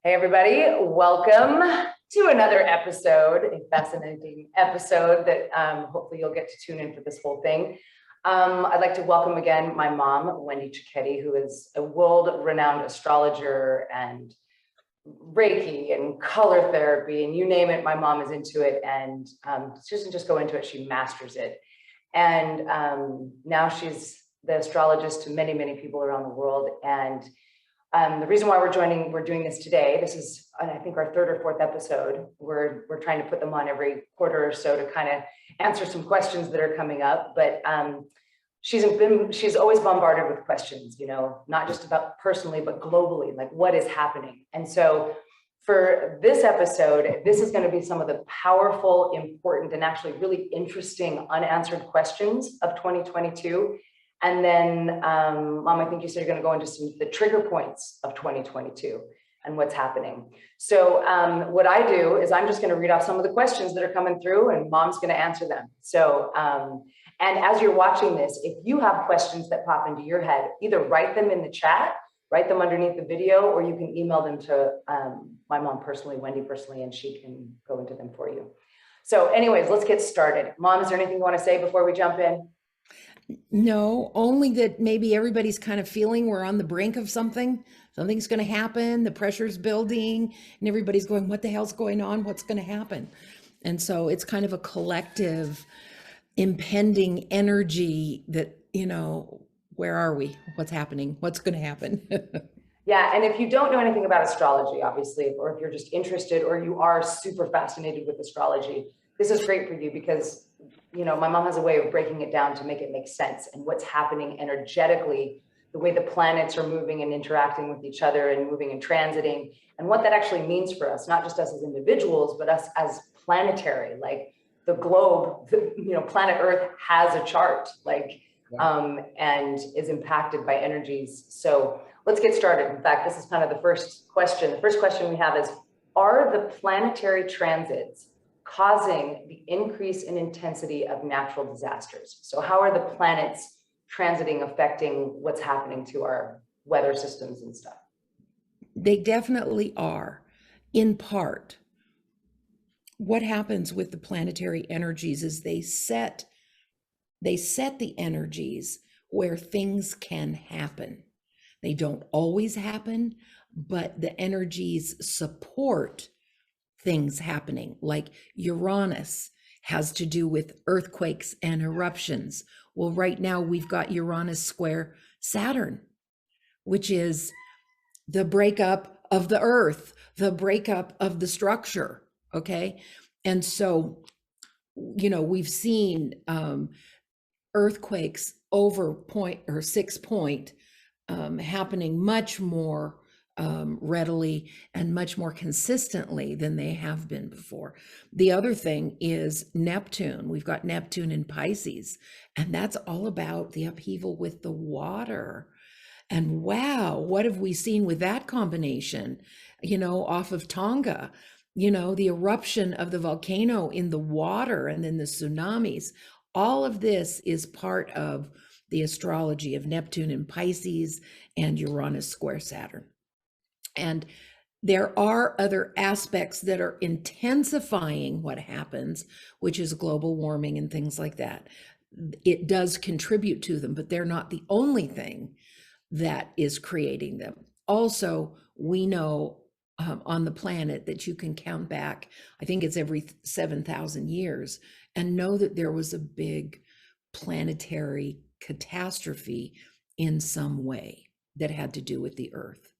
Hey everybody, welcome to another episode, a fascinating episode that hopefully you'll get to tune in for this whole thing. I'd like to welcome again my mom, Wendy Cicchetti, who is a world-renowned astrologer and Reiki and color therapy, and you name it, my mom is into it, and she doesn't just go into it, she masters it. And now she's the astrologist to many, many people around the world. And the reason why we're doing this today, this is, I think, our third or fourth episode. We're trying to put them on every quarter or so to kind of answer some questions that are coming up. But she's always bombarded with questions, you know, not just about personally, but globally, like what is happening. And so for this episode, this is going to be some of the powerful, important, and actually really interesting unanswered questions of 2022. And then, Mom, I think you said you're going to go into the trigger points of 2022 and what's happening. So what I do is I'm just going to read off some of the questions that are coming through, and Mom's going to answer them. So, and as you're watching this, if you have questions that pop into your head, either write them in the chat, write them underneath the video, or you can email them to my mom personally, Wendy personally, and she can go into them for you. So anyways, let's get started. Mom, is there anything you want to say before we jump in? No, only that maybe everybody's kind of feeling we're on the brink of something. Something's going to happen. The pressure's building and everybody's going, what the hell's going on? What's going to happen? And so it's kind of a collective impending energy that, you know, where are we? What's happening? What's going to happen? Yeah. And if you don't know anything about astrology, obviously, or if you're just interested or you are super fascinated with astrology, this is great for you because, you know, my mom has a way of breaking it down to make it make sense and what's happening energetically, the way the planets are moving and interacting with each other and moving and transiting, and what that actually means for us, not just us as individuals, but us as planetary, like the globe, you know, planet Earth has a chart, like, and is impacted by energies. So let's get started. In fact, this is kind of the first question. The first question we have is, are the planetary transits causing the increase in intensity of natural disasters? So how are the planets transiting affecting what's happening to our weather systems and stuff? They definitely are, in part. What happens with the planetary energies is they set the energies where things can happen. They don't always happen, but the energies support things happening. Like Uranus has to do with earthquakes and eruptions. Well, right now we've got Uranus square Saturn, which is the breakup of the earth, the breakup of the structure. Okay. And so, you know, we've seen earthquakes over 6 point happening much more readily and much more consistently than they have been before. The other thing is Neptune. We've got Neptune in Pisces, and that's all about the upheaval with the water. And wow, what have we seen with that combination? You know, off of Tonga, you know, the eruption of the volcano in the water and then the tsunamis. All of this is part of the astrology of Neptune in Pisces and Uranus square Saturn. And there are other aspects that are intensifying what happens, which is global warming and things like that. It does contribute to them, but they're not the only thing that is creating them. Also, we know on the planet that you can count back, I think it's every 7,000 years, and know that there was a big planetary catastrophe in some way that had to do with the Earth.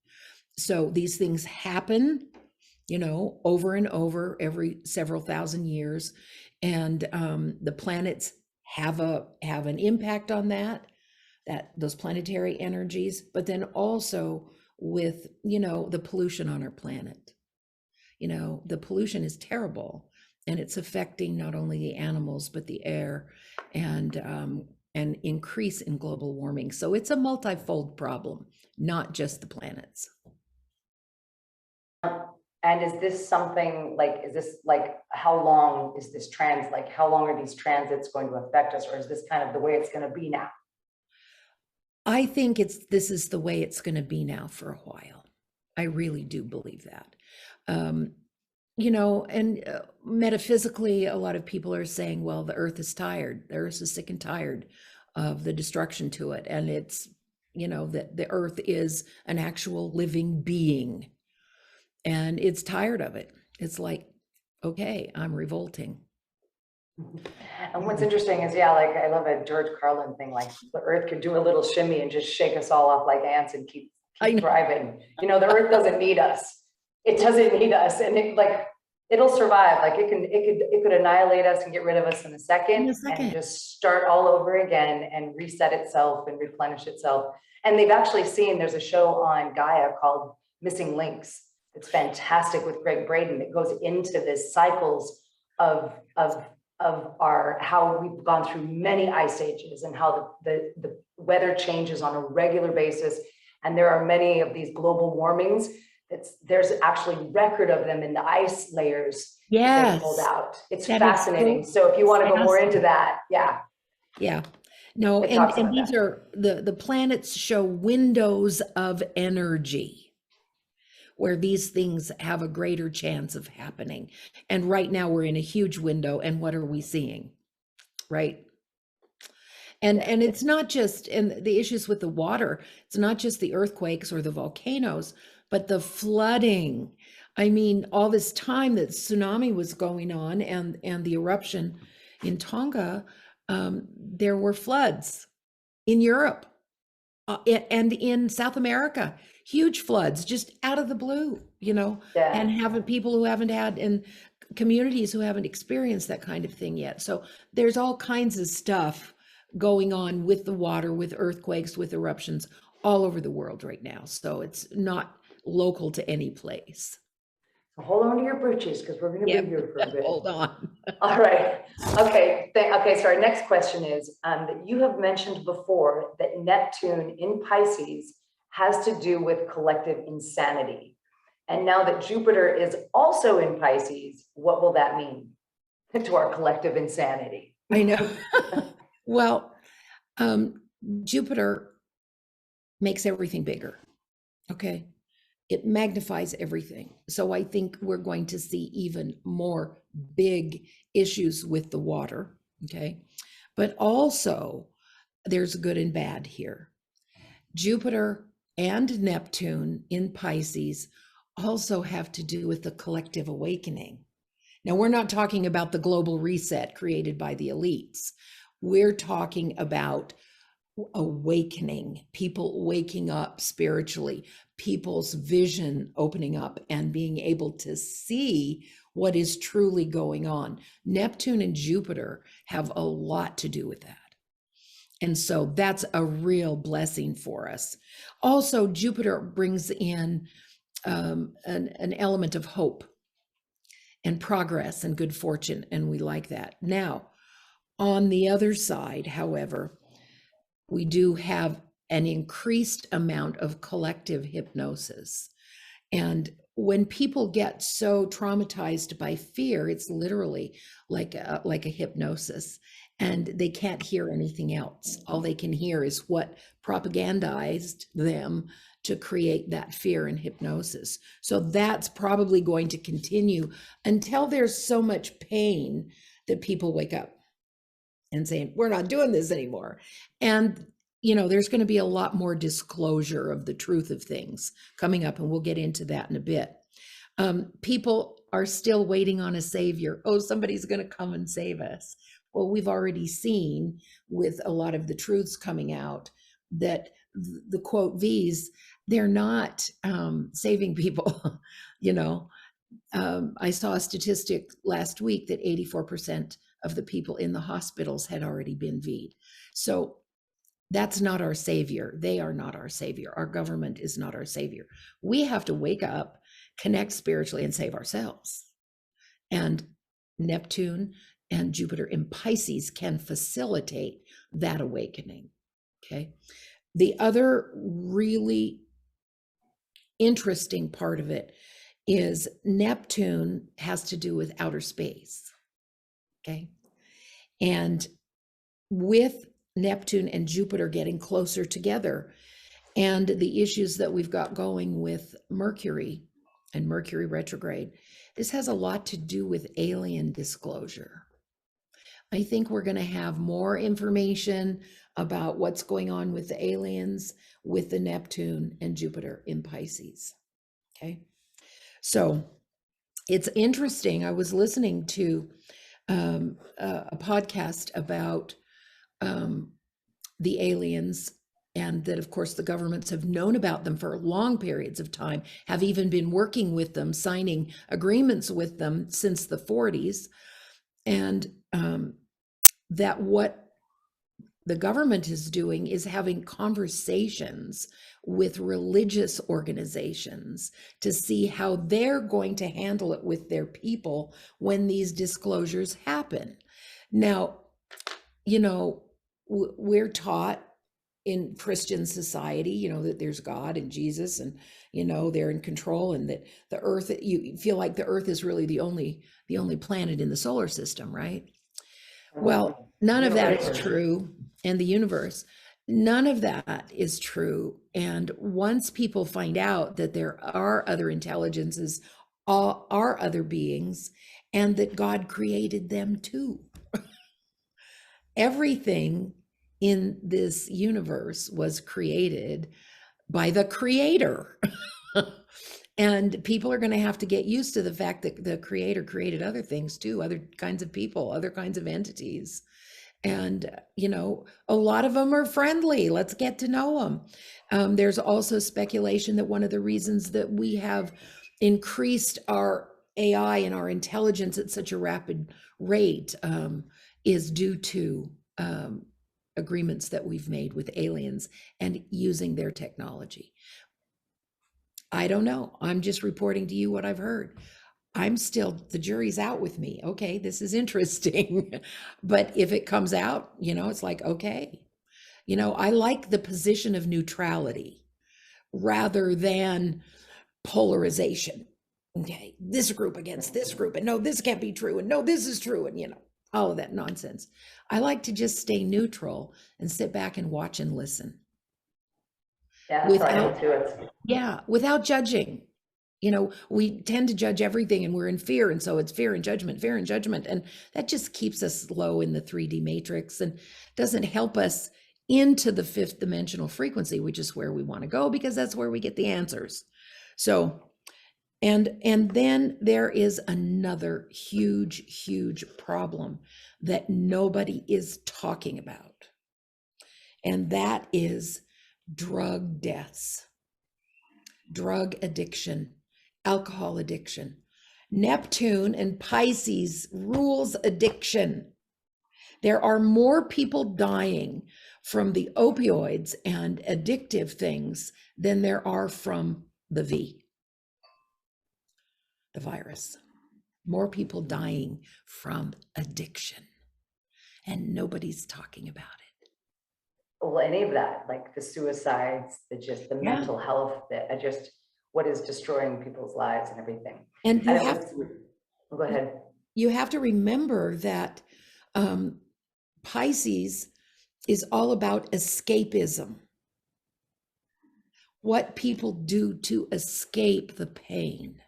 So these things happen, you know, over and over every several thousand years, and the planets have an impact on those planetary energies, but then also with, you know, the pollution on our planet. You know, the pollution is terrible, and it's affecting not only the animals but the air, and an increase in global warming. So it's a multifold problem, not just the planets. And is this something like, how long is this how long are these transits going to affect us? Or is this kind of the way it's going to be now? I think this is the way it's going to be now for a while. I really do believe that. Um, and metaphysically, a lot of people are saying, well, the earth is tired. The earth is sick and tired of the destruction to it. And it's, that the earth is an actual living being and it's tired of it. It's like, okay, I'm revolting. And what's interesting is, like, I love a George Carlin thing, like the earth could do a little shimmy and just shake us all off like ants and keep thriving. The earth doesn't need us. It doesn't need us. And it'll survive. Like it could annihilate us and get rid of us in a second and just start all over again and reset itself and replenish itself. And they've actually seen, there's a show on Gaia called Missing Links. It's fantastic with Greg Braden. It goes into this cycles of our, how we've gone through many ice ages and how the weather changes on a regular basis. And there are many of these global warmings. There's actually record of them in the ice layers that they pulled out. It's fascinating. So if you want to go more into that, yeah. No, and these are the planets show windows of energy where these things have a greater chance of happening. And right now we're in a huge window, and what are we seeing? Right? And it's not just, and the issues with the water, it's not just the earthquakes or the volcanoes, but the flooding. I mean, all this time that tsunami was going on and the eruption in Tonga, there were floods in Europe and in South America, huge floods just out of the blue, and people who haven't had, and communities who haven't experienced that kind of thing yet. So there's all kinds of stuff going on with the water, with earthquakes, with eruptions all over the world right now. So it's not local to any place. Hold on to your britches because we're going to be here for a bit. Hold on. All right. Okay. So our next question is that you have mentioned before that Neptune in Pisces has to do with collective insanity. And now that Jupiter is also in Pisces, what will that mean to our collective insanity? I know. Well, Jupiter makes everything bigger. Okay. It magnifies everything. So I think we're going to see even more big issues with the water. Okay. But also there's good and bad here. Jupiter and Neptune in Pisces also have to do with the collective awakening. Now, we're not talking about the global reset created by the elites. We're talking about awakening, people waking up spiritually, people's vision opening up and being able to see what is truly going on. Neptune and Jupiter have a lot to do with that. And so that's a real blessing for us. Also, Jupiter brings in an element of hope and progress and good fortune, and we like that. Now, on the other side, however, we do have an increased amount of collective hypnosis. And when people get so traumatized by fear, it's literally like a hypnosis, and they can't hear anything else. All they can hear is what propagandized them to create that fear and hypnosis. So that's probably going to continue until there's so much pain that people wake up and saying, we're not doing this anymore. And, there's going to be a lot more disclosure of the truth of things coming up, and we'll get into that in a bit. People are still waiting on a savior. Oh, somebody's going to come and save us. Well, we've already seen with a lot of the truths coming out that the quote V's, they're not saving people. I saw a statistic last week that 84% of the people in the hospitals had already been V'd. So that's not our savior. They are not our savior. Our government is not our savior. We have to wake up, connect spiritually, and save ourselves. And Neptune and Jupiter in Pisces can facilitate that awakening. Okay. The other really interesting part of it is Neptune has to do with outer space. Okay. And with Neptune and Jupiter getting closer together, and the issues that we've got going with Mercury and Mercury retrograde. This has a lot to do with alien disclosure. I think we're going to have more information about what's going on with the aliens, with the Neptune and Jupiter in Pisces. Okay. So it's interesting. I was listening to a podcast about the aliens, and that, of course, the governments have known about them for long periods of time, have even been working with them, signing agreements with them since the 40s. And that what the government is doing is having conversations with religious organizations to see how they're going to handle it with their people when these disclosures happen. Now, you know, we're taught in Christian society, you know, that there's God and Jesus, and, you know, they're in control, and that the earth, you feel like the earth is really the only planet in the solar system, right? Well, none of that is true. And the universe, none of that is true. And once people find out that there are other intelligences, are other beings, and that God created them too. Everything in this universe was created by the creator. And people are going to have to get used to the fact that the creator created other things too, other kinds of people, other kinds of entities. And, you know, a lot of them are friendly. Let's get to know them. There's also speculation that one of the reasons that we have increased our AI and our intelligence at such a rapid rate is due to agreements that we've made with aliens and using their technology. I don't know. I'm just reporting to you what I've heard. I'm still, the jury's out with me. Okay, this is interesting. But if it comes out, you know, it's like, okay. You know, I like the position of neutrality rather than polarization. Okay, this group against this group, and no, this can't be true, and no, this is true, and, you know, all of that nonsense. I like to just stay neutral and sit back and watch and listen. Yeah, without judging. You know, we tend to judge everything, and we're in fear. And so it's fear and judgment. And that just keeps us low in the 3D matrix and doesn't help us into the 5th dimensional frequency, which is where we want to go, because that's where we get the answers. So, and then there is another huge problem that nobody is talking about. And that is drug deaths, drug addiction, alcohol addiction. Neptune and Pisces rules addiction. There are more people dying from the opioids and addictive things than there are from the virus. More people dying from addiction, and nobody's talking about it. Well, any of that, like the suicides, the mental health, what is destroying people's lives and everything. And go ahead. You have to remember that Pisces is all about escapism. What people do to escape the pain.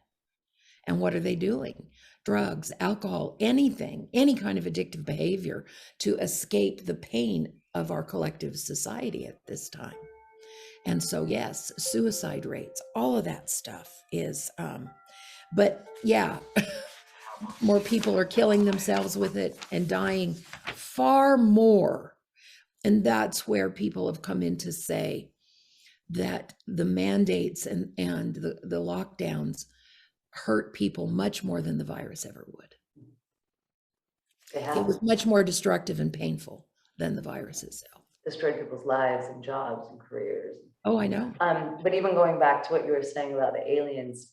And what are they doing? Drugs, alcohol, anything, any kind of addictive behavior to escape the pain of our collective society at this time. And so, yes, suicide rates, all of that stuff is, but yeah, more people are killing themselves with it and dying far more. And that's where people have come in to say that the mandates and the lockdowns hurt people much more than the virus ever would. It was much more destructive and painful than the virus itself. Destroyed people's lives and jobs and careers. Oh, I know. But even going back to what you were saying about the aliens,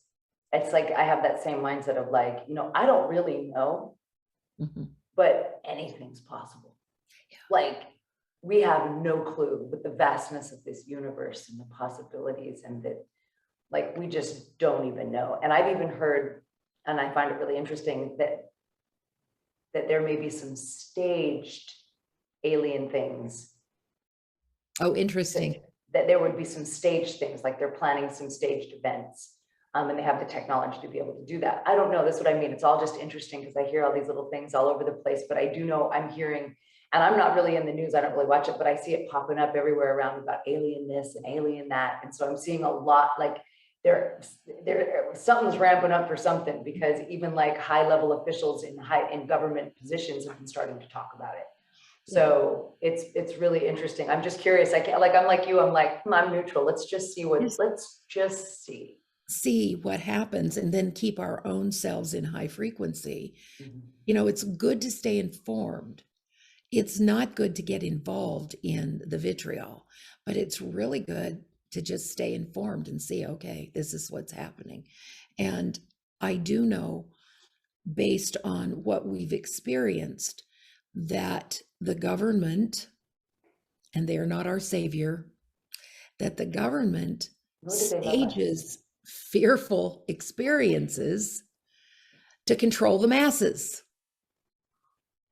it's like I have that same mindset of like, you know, I don't really know, but anything's possible. Yeah. Like we have no clue with the vastness of this universe and the possibilities, and that like we just don't even know. And I've even heard, and I find it really interesting, that there may be some staged alien things. Oh, interesting. that there would be some staged things, like they're planning some staged events. And they have the technology to be able to do that. I don't know, that's what I mean. It's all just interesting because I hear all these little things all over the place, but I do know I'm hearing, and I'm not really in the news, I don't really watch it, but I see it popping up everywhere around about alien this and alien that. And so I'm seeing a lot, like there something's ramping up for something, because even like high level officials in government positions have been starting to talk about it. So it's really interesting. I'm just curious. I'm like you, I'm neutral. Let's just see see what happens, and then keep our own selves in high frequency. It's good to stay informed. It's not good to get involved in the vitriol, but it's really good to just stay informed and see, okay, this is what's happening. And I do know, based on what we've experienced, that the government, and they are not our savior, that the government stages fearful experiences to control the masses.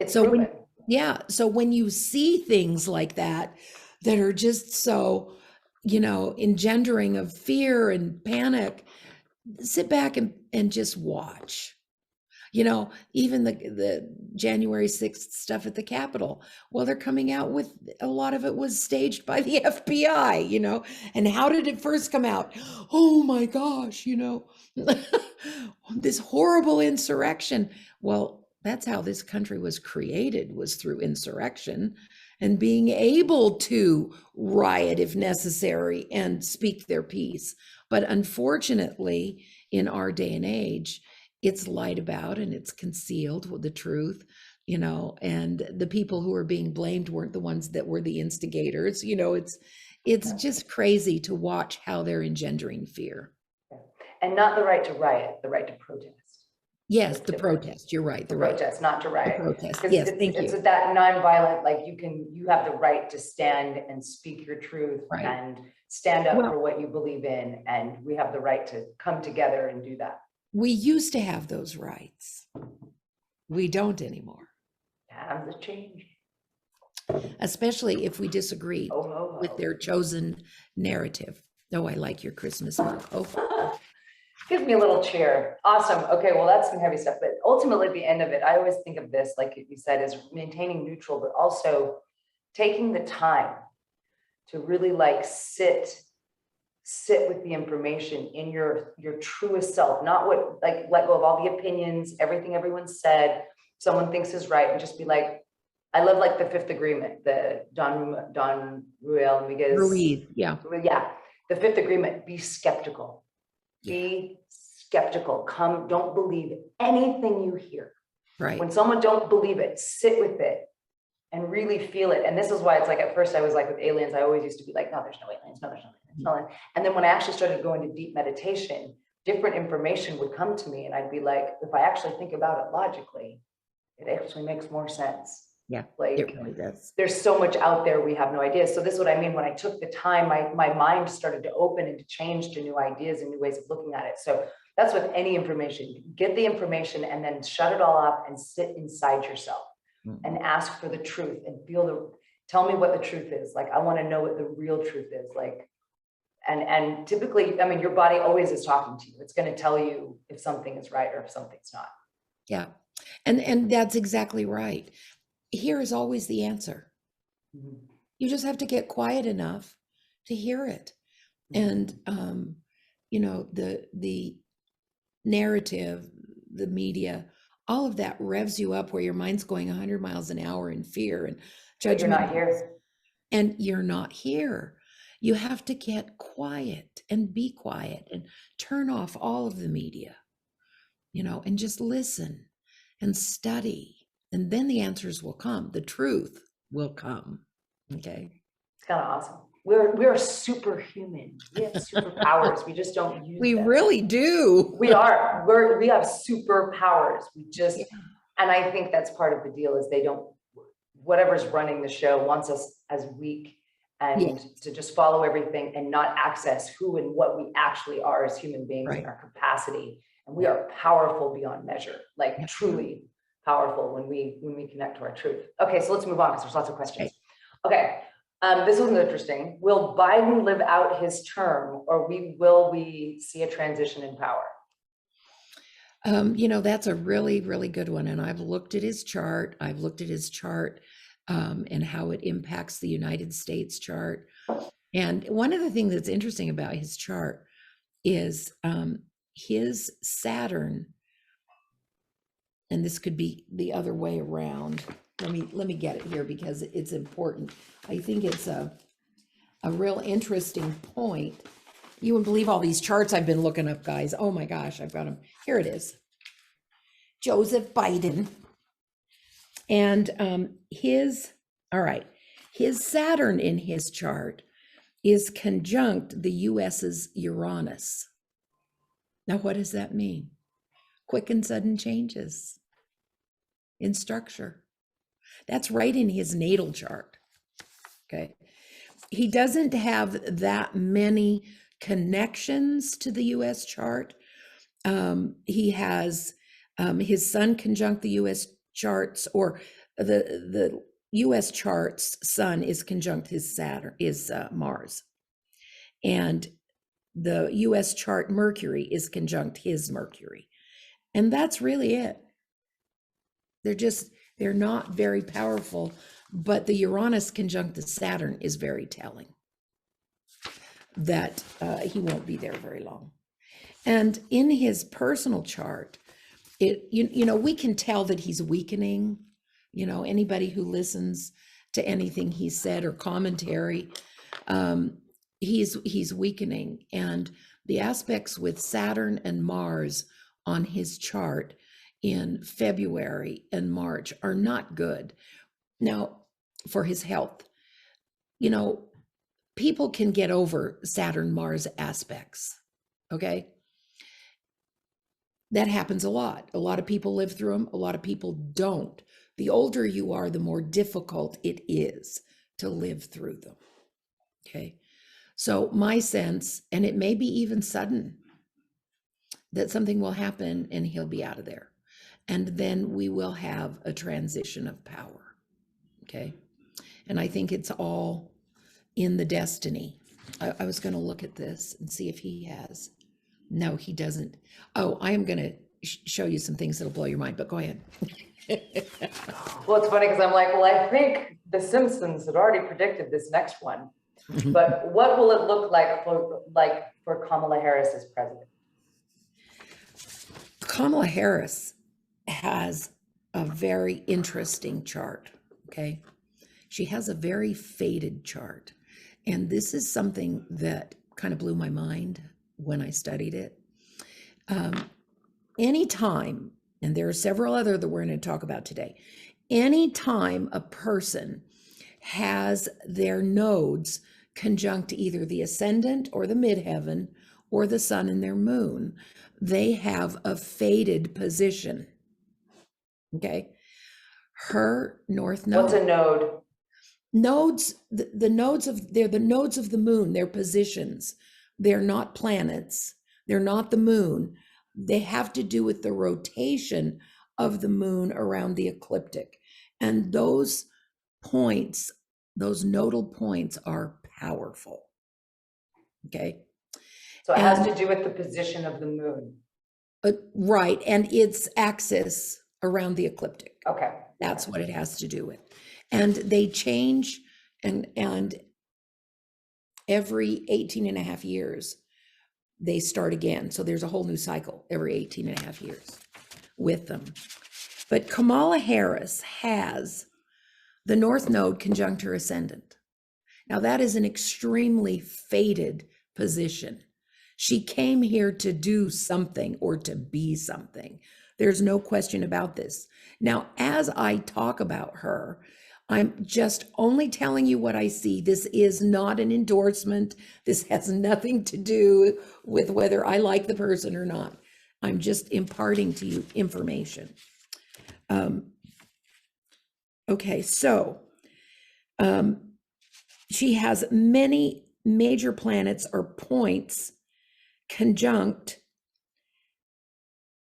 So when you see things like that are just so, engendering of fear and panic, sit back and just watch. Even the January 6th stuff at the Capitol, well, they're coming out with, a lot of it was staged by the FBI, and how did it first come out? Oh my gosh, this horrible insurrection. Well, that's how this country was created, was through insurrection and being able to riot if necessary and speak their piece. But unfortunately, in our day and age, it's lied about and it's concealed with the truth, and the people who are being blamed weren't the ones that were the instigators. It's just crazy to watch how they're engendering fear. And not the right to riot, the right to protest. Yes, the protest. You're right. The right protest, not to riot. The protest. Yes, thank you. It's that nonviolent, like you have the right to stand and speak your truth and stand up for what you believe in, and we have the right to come together and do that. We used to have those rights. We don't anymore. Times have changed. Especially if we disagree with their chosen narrative. Oh, I like your Christmas mug. Oh. Gives me a little cheer. Awesome. Okay, well, that's some heavy stuff. But ultimately, at the end of it, I always think of this, like you said, as maintaining neutral, but also taking the time to really sit with the information in your truest self, not let go of all the opinions, everything everyone said, someone thinks is right, and just be like, I love like the Fifth Agreement, the Don Ruiz. Yeah. The Fifth Agreement, be skeptical. Be skeptical. Don't believe anything you hear. Right. When someone don't believe it, sit with it and really feel it. And this is why it's like, at first I was like with aliens, I always used to be like, no, there's no aliens, no, there's nothing. And then when I actually started going to deep meditation, different information would come to me, and I'd be like, if I actually think about it logically, it actually makes more sense. Yeah, like it really does. There's so much out there we have no idea. So this is what I mean when I took the time, my mind started to open and to change to new ideas and new ways of looking at it. So that's with any information. Get the information and then shut it all up and sit inside yourself and ask for the truth and tell me what the truth is. Like, I want to know what the real truth is. Like, and typically, I mean, your body always is talking to you. It's going to tell you if something is right or if something's not. Yeah. And that's exactly right. Here is always the answer. You just have to get quiet enough to hear it. And, the narrative, the media, all of that revs you up where your mind's going 100 miles an hour in fear and judgment. You're not here. And you're not here. You have to get quiet and be quiet and turn off all of the media, and just listen and study. And then the answers will come. The truth will come. Okay. It's kind of awesome. We're superhuman. We have superpowers. We just don't use them. We really do. We have superpowers. And I think that's part of the deal is whatever's running the show wants us as weak and to just follow everything and not access who and what we actually are as human beings and our capacity. And we are powerful beyond measure, like truly powerful when we connect to our truth. Okay, so let's move on because there's lots of questions. Okay, This one's interesting. Will Biden live out his term, or will we see a transition in power? That's a really, really good one. And I've looked at his chart. I've looked at his chart and how it impacts the United States chart. And one of the things that's interesting about his chart is his Saturn, and this could be the other way around. Let me get it here because it's important. I think it's a real interesting point. You wouldn't believe all these charts I've been looking up, guys. Oh my gosh, I've got them. Here it is. Joseph Biden. And his Saturn in his chart is conjunct the US's Uranus. Now, what does that mean? Quick and sudden changes in structure. That's right in his natal chart. Okay. He doesn't have that many connections to the US chart. He has his sun conjunct the US charts, or the US charts sun is conjunct his Saturn, is Mars. And the US chart Mercury is conjunct his Mercury. And that's really it. They're not very powerful, but the Uranus conjunct the Saturn is very telling that he won't be there very long. And in his personal chart, we can tell that he's weakening. Anybody who listens to anything he said or commentary, he's weakening. And the aspects with Saturn and Mars on his chart in February and March are not good. Now, for his health, people can get over Saturn-Mars aspects, okay? That happens a lot. A lot of people live through them. A lot of people don't. The older you are, the more difficult it is to live through them, okay? So my sense, and it may be even sudden, that something will happen and he'll be out of there. And then we will have a transition of power, okay? And I think it's all in the destiny. I was going to look at this and see if he has. No, he doesn't. Oh, I am going to show you some things that'll blow your mind, but go ahead. Well, it's funny because I'm like, well, I think the Simpsons had already predicted this next one, but what will it look like for Kamala Harris as president? Kamala Harris has a very interesting chart, okay? She has a very faded chart. And this is something that kind of blew my mind when I studied it. Anytime, and there are several other that we're going to talk about today, anytime a person has their nodes conjunct either the ascendant or the midheaven or the sun and their moon, they have a faded position. Okay. Her north node. What's a node? Nodes, they're the nodes of the moon, they're positions. They're not planets. They're not the moon. They have to do with the rotation of the moon around the ecliptic. And those points, those nodal points are powerful. Okay. So it has to do with the position of the moon. Right. And its axis around the ecliptic. Okay. That's what it has to do with. And they change and every 18 and a half years, they start again. So there's a whole new cycle every 18 and a half years with them. But Kamala Harris has the North Node conjunct her ascendant. Now that is an extremely fated position. She came here to do something or to be something. There's no question about this. Now, as I talk about her, I'm just only telling you what I see. This is not an endorsement. This has nothing to do with whether I like the person or not. I'm just imparting to you information. Okay, so she has many major planets or points conjunct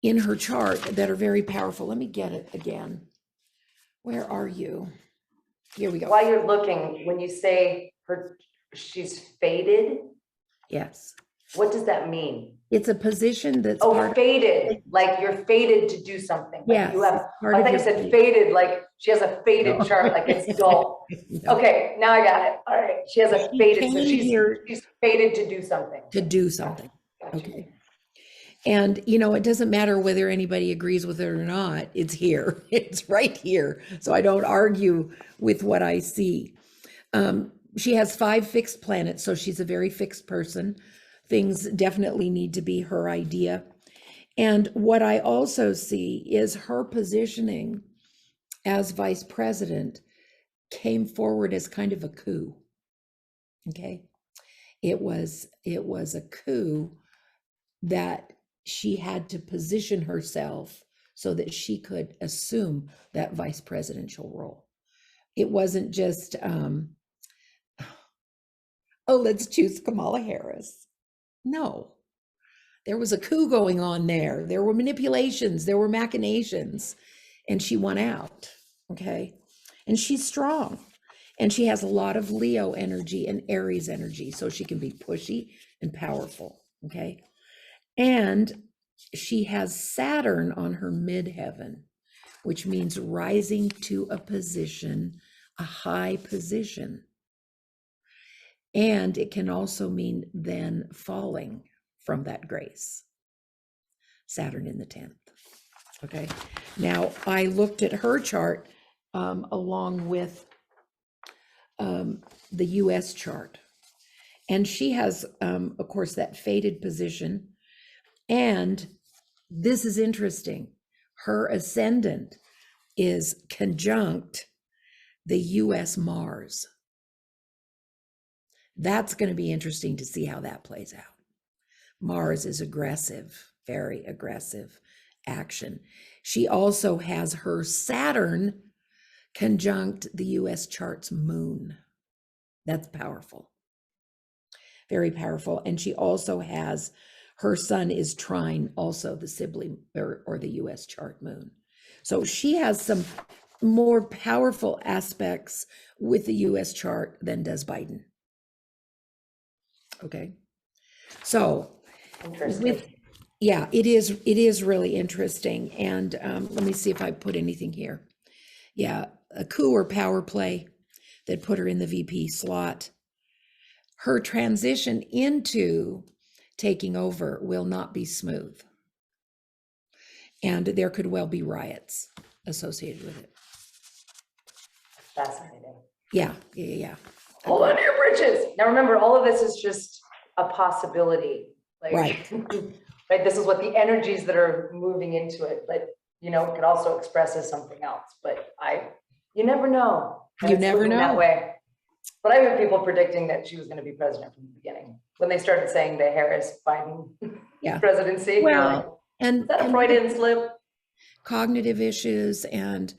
in her chart that are very powerful. Let me get it again. Where are you? Here we go. While you're looking, when you say she's fated, Yes. what does that mean? It's a position that's fated, like you're fated to do something. Like yes, you have, part I of thought you your said fate. fated, like she has a fated No. chart, like it's dull. No. Okay, now I got it. All right. She has a fated, so she's fated to do something. To do something. Gotcha. Okay. And, you know, it doesn't matter whether anybody agrees with it or not. It's here. It's right here. So I don't argue with what I see. She has 5 fixed planets, so she's a very fixed person. Things definitely need to be her idea. And what I also see is her positioning as vice president came forward as kind of a coup. Okay. It was a coup that she had to position herself so that she could assume that vice presidential role. It wasn't just, oh, let's choose Kamala Harris. No, there was a coup going on there. There were manipulations, there were machinations, and she won out. Okay. And she's strong. And she has a lot of Leo energy and Aries energy, so she can be pushy and powerful. Okay. And she has Saturn on her midheaven, which means rising to a position, a high position. And it can also mean then falling from that grace. Saturn in the 10th. Okay. Now, I looked at her chart along with the US chart. And she has, of course, that fated position. And this is interesting. Her ascendant is conjunct the US Mars. That's going to be interesting to see how that plays out. Mars is aggressive, very aggressive action. She also has her Saturn conjunct the US chart's moon. That's powerful. Very powerful. And she also has, her sun is trine also the sibling or the US chart moon. So she has some more powerful aspects with the US chart than does Biden. Okay. So yeah, it is really interesting. And let me see if I put anything here. Yeah, a coup or power play that put her in the VP slot. Her transition into taking over will not be smooth. And there could well be riots associated with it. Fascinating. Yeah. Hold on to your britches. Now remember, all of this is just a possibility. Like, right. Right. This is what the energies that are moving into it, but you know, it could also express as something else. But you never know. You never know that way. But I heard people predicting that she was going to be president from the beginning when they started saying the Harris-Biden presidency. Well, and is that a Freudian slip? Cognitive issues and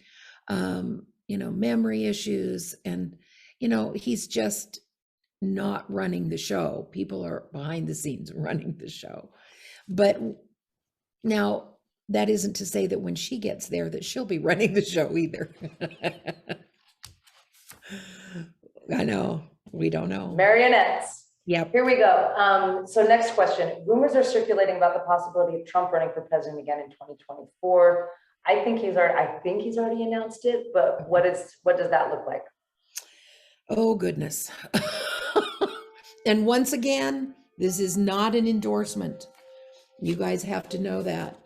memory issues, and he's just not running the show. People are behind the scenes running the show. But now that isn't to say that when she gets there that she'll be running the show either. I know, we don't know. Marionettes. Yep. Here we go. So next question. Rumors are circulating about the possibility of Trump running for president again in 2024. I think he's already announced it, but what does that look like? Oh, goodness. And once again, this is not an endorsement. You guys have to know that.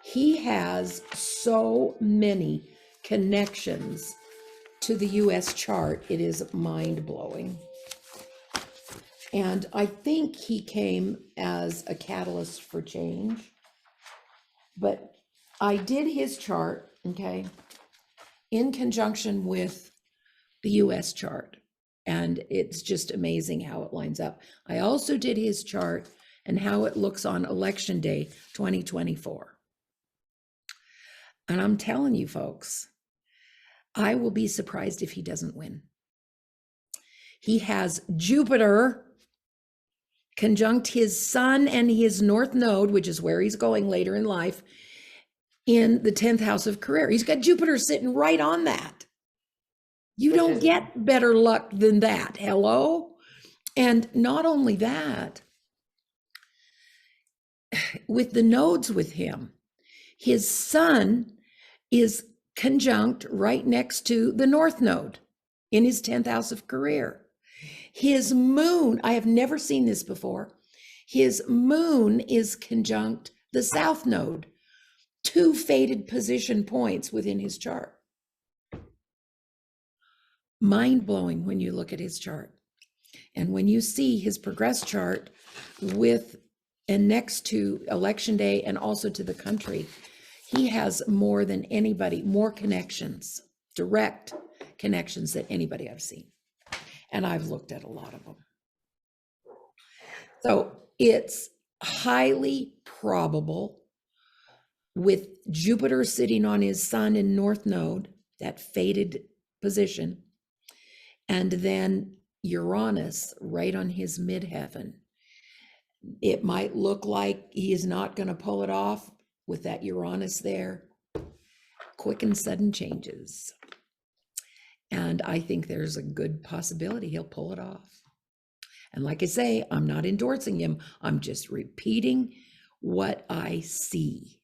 He has so many connections to the US chart. It is mind-blowing. And I think he came as a catalyst for change. But I did his chart, okay, in conjunction with the US chart. And it's just amazing how it lines up. I also did his chart and how it looks on election day 2024. And I'm telling you folks, I will be surprised if he doesn't win. He has Jupiter conjunct his sun and his north node, which is where he's going later in life, in the 10th house of career. He's got Jupiter sitting right on that. You Which don't is- get better luck than that. Hello? And not only that, with the nodes with him, his sun is conjunct right next to the North Node in his 10th house of career. His moon, I have never seen this before. His moon is conjunct the South Node, 2 fated position points within his chart. Mind blowing when you look at his chart. And when you see his progress chart with and next to election day and also to the country, he has more than anybody, more connections, direct connections than anybody I've seen. And I've looked at a lot of them. So it's highly probable, with Jupiter sitting on his sun in North Node, that fated position, and then Uranus right on his midheaven. It might look like he is not going to pull it off with that Uranus there. Quick and sudden changes. And I think there's a good possibility he'll pull it off. And like I say, I'm not endorsing him. I'm just repeating what I see.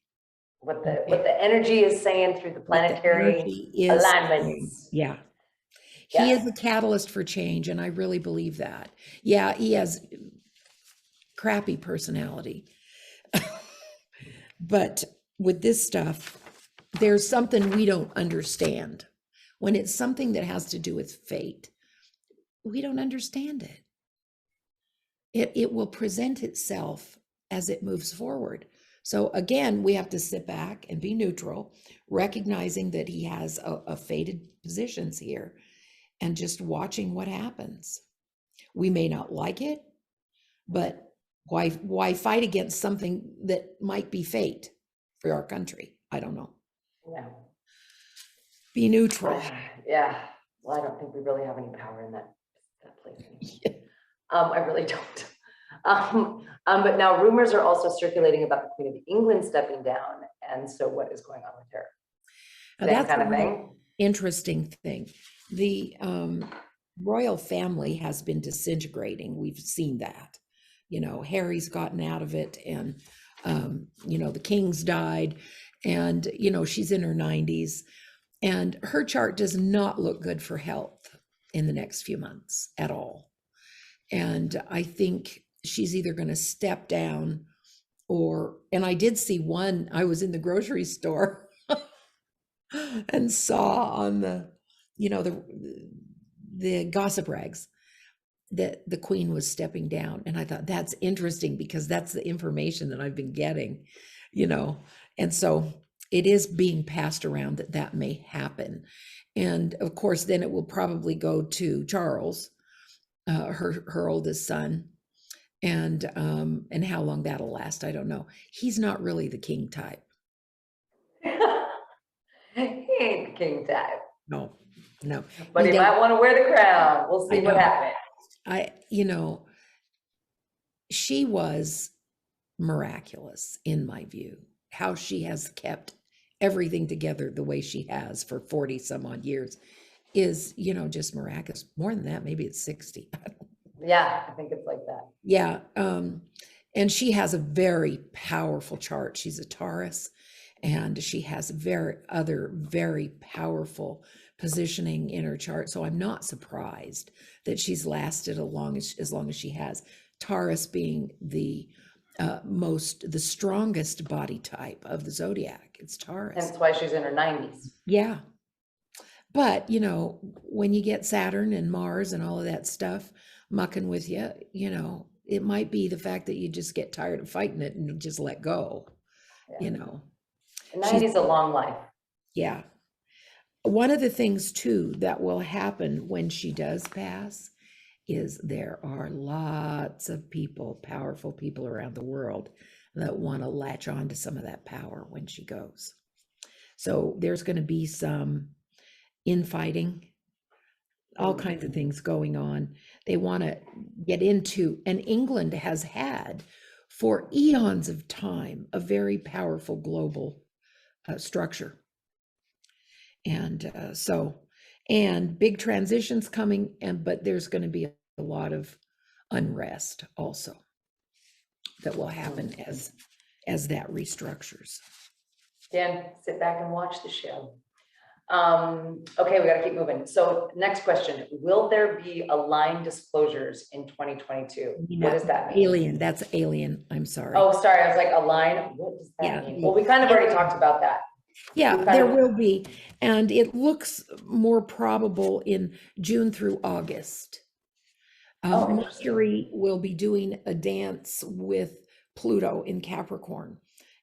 What the energy is saying through the planetary alignments. Yeah. He is a catalyst for change, and I really believe that. Yeah, he has crappy personality. But with this stuff, there's something we don't understand. When it's something that has to do with fate, we don't understand it. It will present itself as it moves forward. So again, we have to sit back and be neutral, recognizing that he has a fated positions here and just watching what happens. We may not like it, but why fight against something that might be fate for our country? I don't know. Yeah. Be neutral. Yeah. Well, I don't think we really have any power in that place. Yeah. I really don't. But now rumors are also circulating about the Queen of England stepping down. And so what is going on with her? That's kind of thing. Interesting thing. The royal family has been disintegrating. We've seen that. You know, Harry's gotten out of it, and you know, the king's died, and you know, she's in her 90s, and her chart does not look good for health in the next few months at all. And I think she's either going to step down and I did see one, I was in the grocery store and saw on the, you know, the gossip rags that the queen was stepping down. And I thought that's interesting because that's the information that I've been getting, you know, and so it is being passed around that may happen. And of course, then it will probably go to Charles, her oldest son, and how long that'll last, I don't know. He's not really the king type. He ain't the king type. No. But he might want to wear the crown. We'll see what happens. You know, she was miraculous in my view. How she has kept everything together the way she has for 40 some odd years is, you know, just miraculous. More than that, maybe it's 60. Yeah, I think it's like that. Yeah. And she has a very powerful chart. She's a Taurus, and she has very powerful positioning in her chart. So I'm not surprised that she's lasted as long as she has. Taurus being the strongest body type of the zodiac. It's Taurus. That's why she's in her 90s. Yeah. But, you know, when you get Saturn and Mars and all of that stuff mucking with you, you know, it might be the fact that you just get tired of fighting it and just let go, you know. 90 is a long life. Yeah. One of the things too that will happen when she does pass is there are lots of people, powerful people around the world that want to latch on to some of that power when she goes. So there's going to be some infighting, all kinds of things going on. They want to get into, and England has had for eons of time a very powerful global structure. And and big transitions coming, but there's going to be a lot of unrest also that will happen as that restructures. Dan, sit back and watch the show. Okay, we got to keep moving. So next question, will there be aligned disclosures in 2022? What does that mean? Alien, that's alien. I'm sorry. Oh, sorry. I was like, align. What does that mean? Well, we kind of already talked about that. Yeah, there will be. And it looks more probable in June through August. Mercury will be doing a dance with Pluto in Capricorn.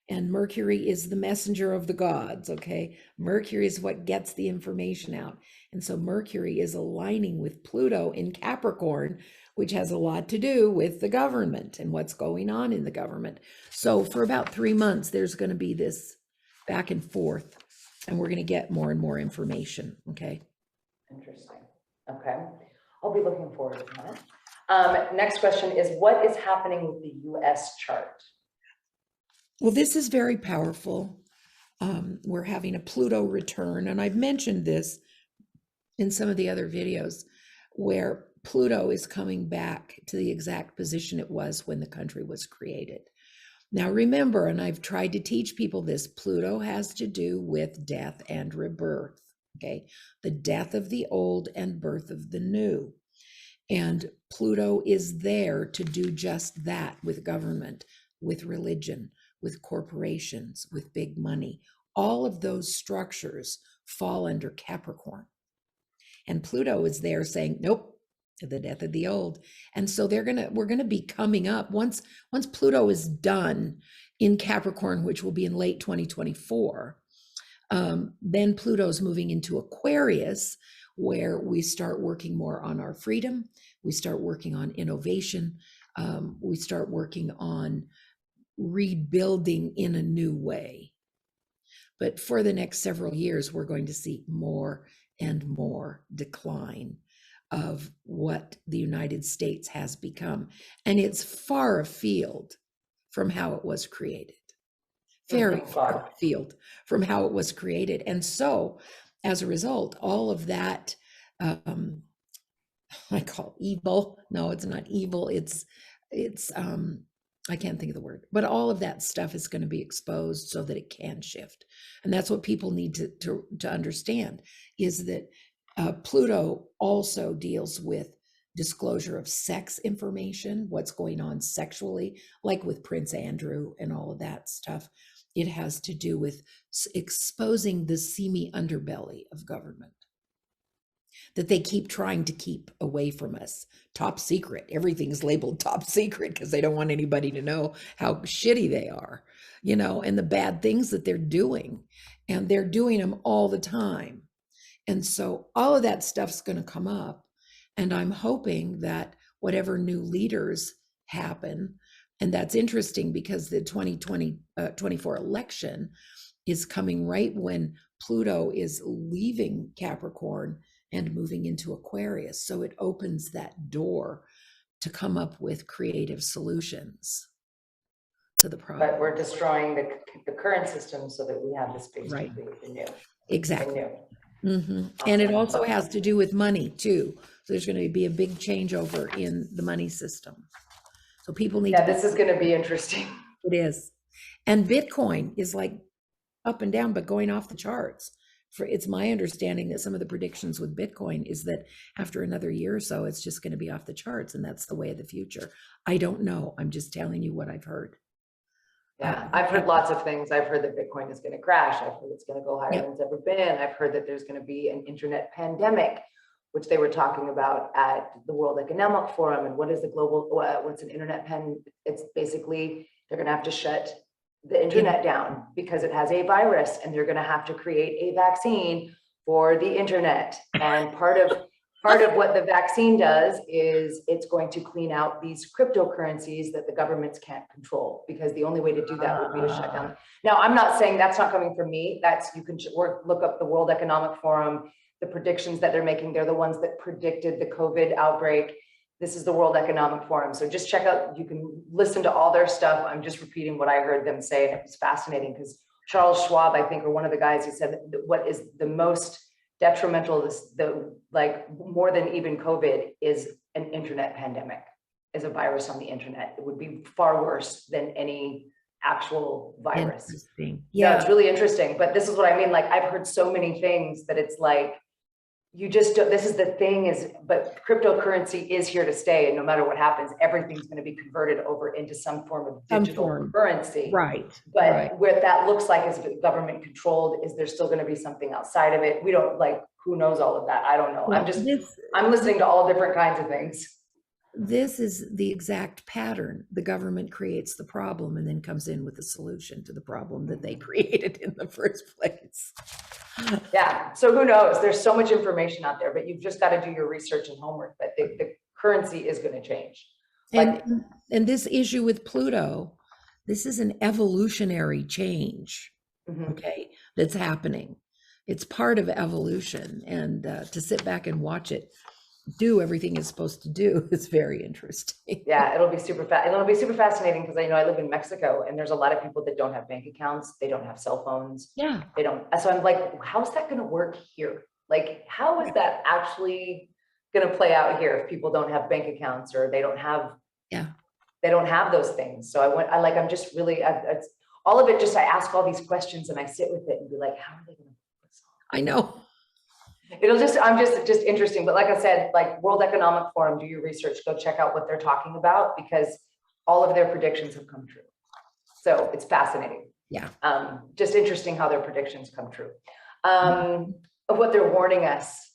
And Mercury is the messenger of the gods, okay? Mercury is what gets the information out. And so Mercury is aligning with Pluto in Capricorn, which has a lot to do with the government and what's going on in the government. So for about 3 months, there's going to be this back and forth, and we're going to get more and more information, okay? Interesting. Okay. I'll be looking forward to that. Next question is, what is happening with the US chart? Well, this is very powerful. We're having a Pluto return, and I've mentioned this in some of the other videos, where Pluto is coming back to the exact position it was when the country was created. Now, remember, and I've tried to teach people this, Pluto has to do with death and rebirth, okay? The death of the old and birth of the new. And Pluto is there to do just that with government, with religion, with corporations, with big money. All of those structures fall under Capricorn. And Pluto is there saying, nope, to the death of the old. And so we're gonna be coming up once Pluto is done in Capricorn, which will be in late 2024. Then Pluto's moving into Aquarius, where we start working more on our freedom. We start working on innovation. We start working on rebuilding in a new way. But for the next several years, we're going to see more and more decline of what the United States has become. And it's far afield from how it was created. Very far afield from how it was created. And so as a result, all of that, I call evil. No, it's not evil. It's I can't think of the word, but all of that stuff is going to be exposed so that it can shift. And that's what people need to understand, is that Pluto also deals with disclosure of sex information, what's going on sexually, like with Prince Andrew and all of that stuff. It has to do with exposing the seamy underbelly of government that they keep trying to keep away from us. Top secret. Everything's labeled top secret because they don't want anybody to know how shitty they are, and the bad things that they're doing. And they're doing them all the time. And so all of that stuff's going to come up. And I'm hoping that whatever new leaders happen, and that's interesting because the 2024 election is coming right when Pluto is leaving Capricorn and moving into Aquarius. So it opens that door to come up with creative solutions to the problem. But we're destroying the current system so that we have the space to create the new. Exactly. The new. Mm-hmm. And it also has to do with money too. So there's going to be a big changeover in the money system. So people need this is going to be interesting. It is. And Bitcoin is like up and down, but going off the charts. It's my understanding that some of the predictions with Bitcoin is that after another year or so, it's just going to be off the charts, and that's the way of the future. I don't know. I'm just telling you what I've heard. Yeah, I've heard lots of things. I've heard that Bitcoin is going to crash. I've heard it's going to go higher than it's ever been. I've heard that there's going to be an internet pandemic, which they were talking about at the World Economic Forum. And what is the global, what's an internet It's basically, they're going to have to shut the internet down because it has a virus, and they're going to have to create a vaccine for the internet. And part of what the vaccine does is it's going to clean out these cryptocurrencies that the governments can't control, because the only way to do that would be to shut down. Now, I'm not saying that's not coming from me. You can look up the World Economic Forum, the predictions that they're making. They're the ones that predicted the COVID outbreak. This is the World Economic Forum. So just check out, you can listen to all their stuff. I'm just repeating what I heard them say. And it was fascinating because Charles Schwab, I think, or one of the guys, he said that what is the most detrimental, like more than even COVID, is an internet pandemic, is a virus on the internet. It would be far worse than any actual virus. Interesting. Yeah, Yeah. it's really interesting. But this is what I mean. Like, I've heard so many things that it's like, you just don't, this is the thing is, but cryptocurrency is here to stay. And no matter what happens, everything's going to be converted over into some form of digital currency. Right. But right. what that looks like is government controlled. Is there still going to be something outside of it? We don't, like, who knows all of that? I don't know. Well, I'm listening to all different kinds of things. This is the exact pattern. The government creates the problem and then comes in with a solution to the problem that they created in the first place. Yeah. So who knows? There's so much information out there, but you've just got to do your research and homework. But the currency is going to change. And this issue with Pluto, this is an evolutionary change, okay, that's happening. It's part of evolution, and to sit back and watch it do everything it's supposed to do is very interesting. Yeah, it'll be super fast. It'll be super fascinating because I live in Mexico, and there's a lot of people that don't have bank accounts. They don't have cell phones. Yeah. They don't. So I'm like, how's that going to work here? Like, how is that actually going to play out here if people don't have bank accounts or they don't have, they don't have those things. So I'm just really, it's all of it. Just, I ask all these questions and I sit with it and be like, how are they going to put this on? I know. I'm just interesting. But like I said, like World Economic Forum, do your research, go check out what they're talking about, because all of their predictions have come true. So it's fascinating. Yeah. Just interesting how their predictions come true. Of what they're warning us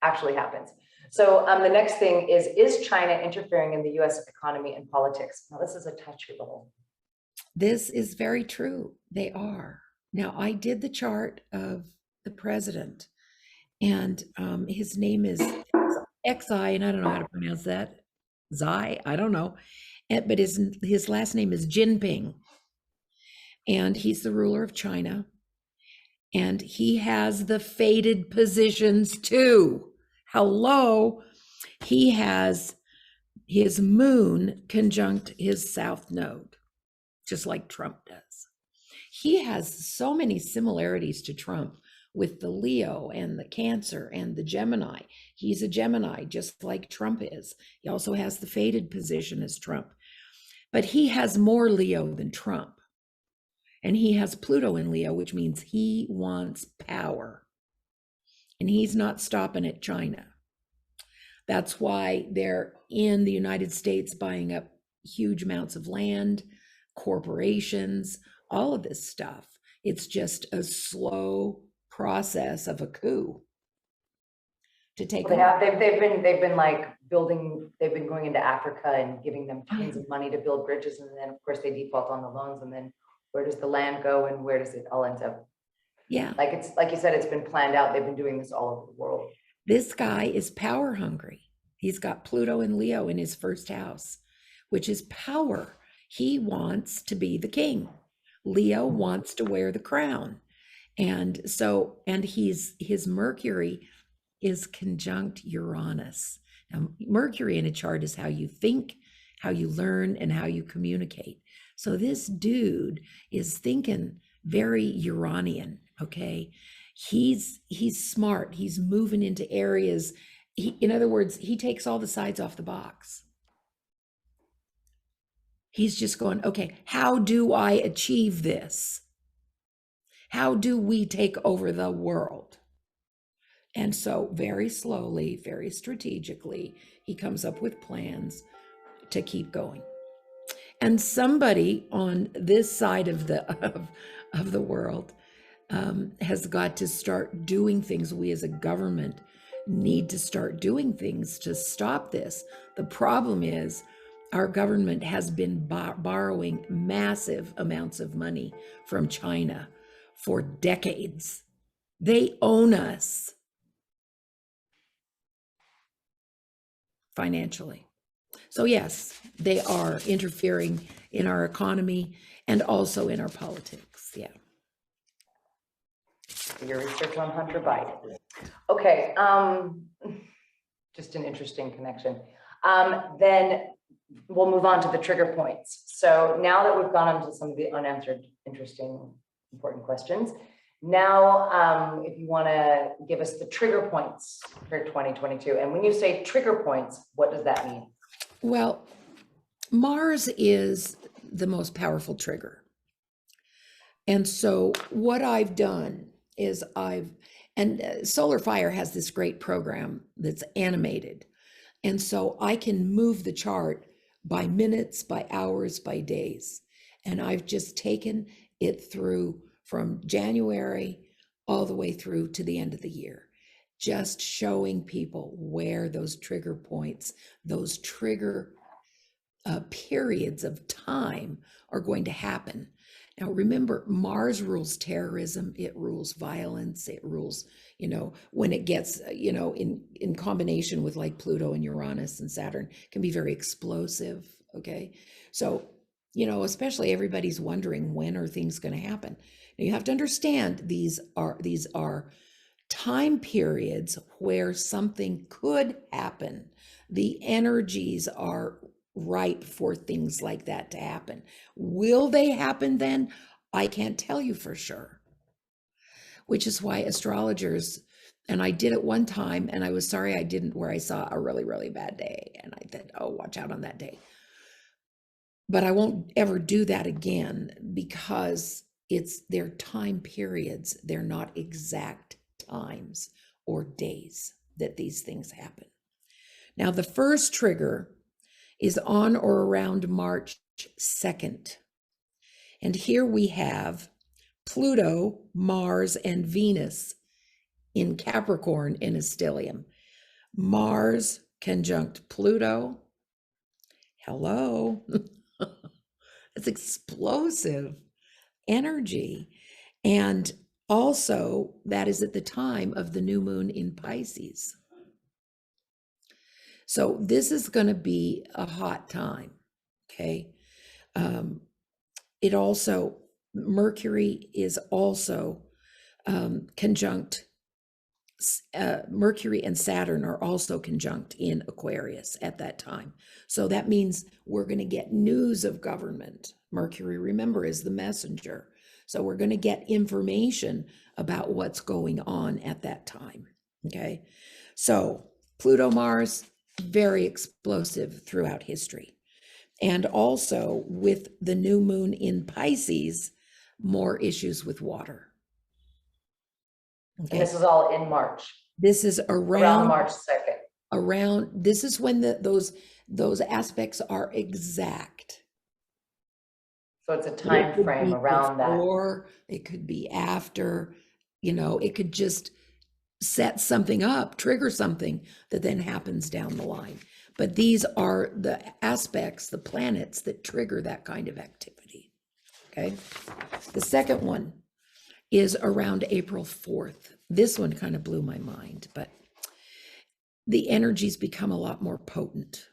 actually happens. So the next thing is China interfering in the US economy and politics? Now, this is a touchy little. This is very true. They are. Now, I did the chart of the president, and his name is Xi, and I don't know how to pronounce that. Xi, I don't know. But his last name is Jinping, and he's the ruler of China. And he has the fated positions too. Hello. He has his moon conjunct his south node, just like Trump does. He has so many similarities to Trump with the Leo and the Cancer and the Gemini. He's a Gemini, just like Trump is. He also has the fated position as Trump. But he has more Leo than Trump. And he has Pluto in Leo, which means he wants power. And he's not stopping at China. That's why they're in the United States buying up huge amounts of land, corporations, all of this stuff. It's just a slow process of a coup to take. They've been like building. They've been going into Africa and giving them tons of money to build bridges, and then of course they default on the loans, and then where does the land go and where does it all end up? Yeah. Like it's like you said, it's been planned out. They've been doing this all over the world. This guy is power hungry. He's got Pluto and Leo in his first house, which is power. He wants to be the king. Leo wants to wear the crown. And his Mercury is conjunct Uranus. Now, Mercury in a chart is how you think, how you learn, and how you communicate. So this dude is thinking very Uranian, okay? He's smart. He's moving into areas. In other words, he takes all the sides off the box. He's just going, okay, how do I achieve this? How do we take over the world? And so very slowly, very strategically, he comes up with plans to keep going. And somebody on this side of the world has got to start doing things. We as a government need to start doing things to stop this. The problem is our government has been borrowing massive amounts of money from China for decades. They own us financially. So yes, they are interfering in our economy and also in our politics. Yeah. Your research on Hunter Biden. Okay. Just an interesting connection. Then we'll move on to the trigger points. So now that we've gone on to some of the unanswered, interesting, important questions, Now, if you want to give us the trigger points for 2022, and when you say trigger points, what does that mean? Well, Mars is the most powerful trigger. And so what I've done is Solar Fire has this great program that's animated. And so I can move the chart by minutes, by hours, by days. And I've just taken it through from January all the way through to the end of the year, just showing people where those trigger points, those trigger periods of time are going to happen. Now, remember, Mars rules terrorism, it rules violence, it rules, when it gets, in combination with like Pluto and Uranus and Saturn, can be very explosive. Okay. So, especially everybody's wondering, when are things going to happen? Now, you have to understand these are time periods where something could happen. The energies are ripe for things like that to happen. Will they happen then? I can't tell you for sure. Which is why astrologers, and I did it one time, and I was sorry I didn't, where I saw a really, really bad day. And I thought, oh, watch out on that day. But I won't ever do that again, because it's their time periods. They're not exact times or days that these things happen. Now, the first trigger is on or around March 2nd. And here we have Pluto, Mars, and Venus in Capricorn in a stellium. Mars conjunct Pluto. Hello. It's explosive energy. And also, that is at the time of the new moon in Pisces. So this is going to be a hot time, okay? Mercury is also conjunct, Mercury and Saturn are also conjunct in Aquarius at that time. So that means we're going to get news of government. Mercury, remember, is the messenger. So we're going to get information about what's going on at that time, okay? So Pluto, Mars, very explosive throughout history. And also with the new moon in Pisces, more issues with water. Okay. And this is all in March. This is around March 2nd. This is when those aspects are exact. So it's a time frame around that. Or it could be after, it could just set something up, trigger something that then happens down the line. But these are the aspects, the planets that trigger that kind of activity. Okay. The second one is around April 4th. This one kind of blew my mind, but the energies become a lot more potent.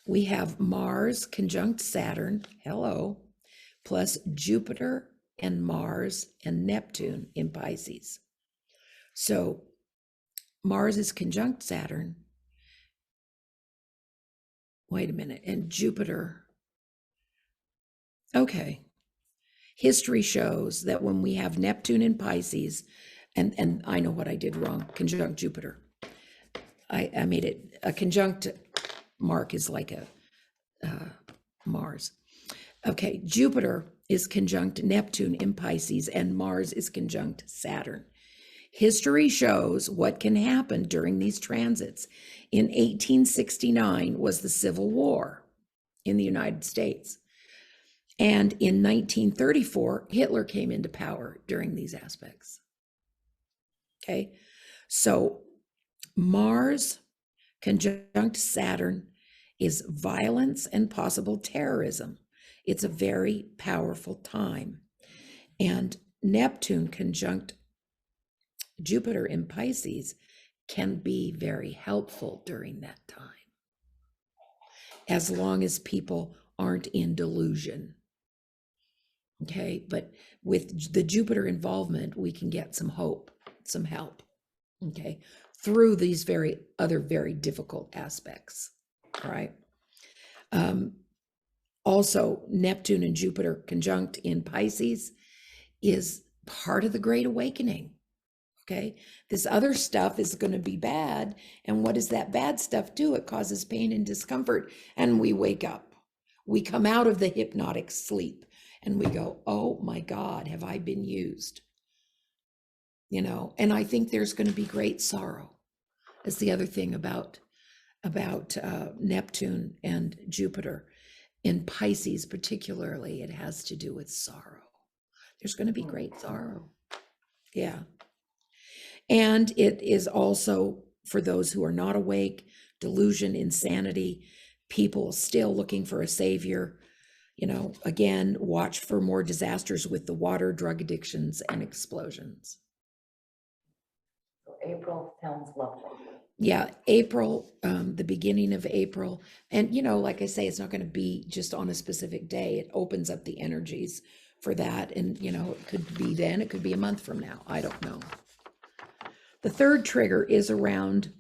We have Mars conjunct Saturn, hello, plus Jupiter and Mars and Neptune in Pisces. So Mars is conjunct Saturn. Wait a minute, and Jupiter. Okay. History shows that when we have Neptune in Pisces, and I know what I did wrong, conjunct Jupiter. I made it, a conjunct mark is like a Mars. Okay, Jupiter is conjunct Neptune in Pisces, and Mars is conjunct Saturn. History shows what can happen during these transits. In 1869 was the Civil War in the United States. And in 1934, Hitler came into power during these aspects. Okay, so Mars conjunct Saturn is violence and possible terrorism. It's a very powerful time. And Neptune conjunct Jupiter in Pisces can be very helpful during that time, as long as people aren't in delusion. Okay, but with the Jupiter involvement, we can get some hope, some help, okay, through these very difficult aspects, all right? Also, Neptune and Jupiter conjunct in Pisces is part of the Great Awakening. Okay, this other stuff is going to be bad. And what does that bad stuff do? It causes pain and discomfort. And we wake up. We come out of the hypnotic sleep and we go, oh my God, have I been used? You know, and I think there's going to be great sorrow. That's the other thing about Neptune and Jupiter. In Pisces particularly, it has to do with sorrow. There's going to be great sorrow. Yeah. And it is also, for those who are not awake, delusion, insanity, people still looking for a savior. You know, again, watch for more disasters with the water, drug addictions, and explosions. So April sounds lovely. Yeah, April, the beginning of April. And, you know, like I say, it's not going to be just on a specific day. It opens up the energies for that. And, you know, it could be then, it could be a month from now. I don't know. The third trigger is around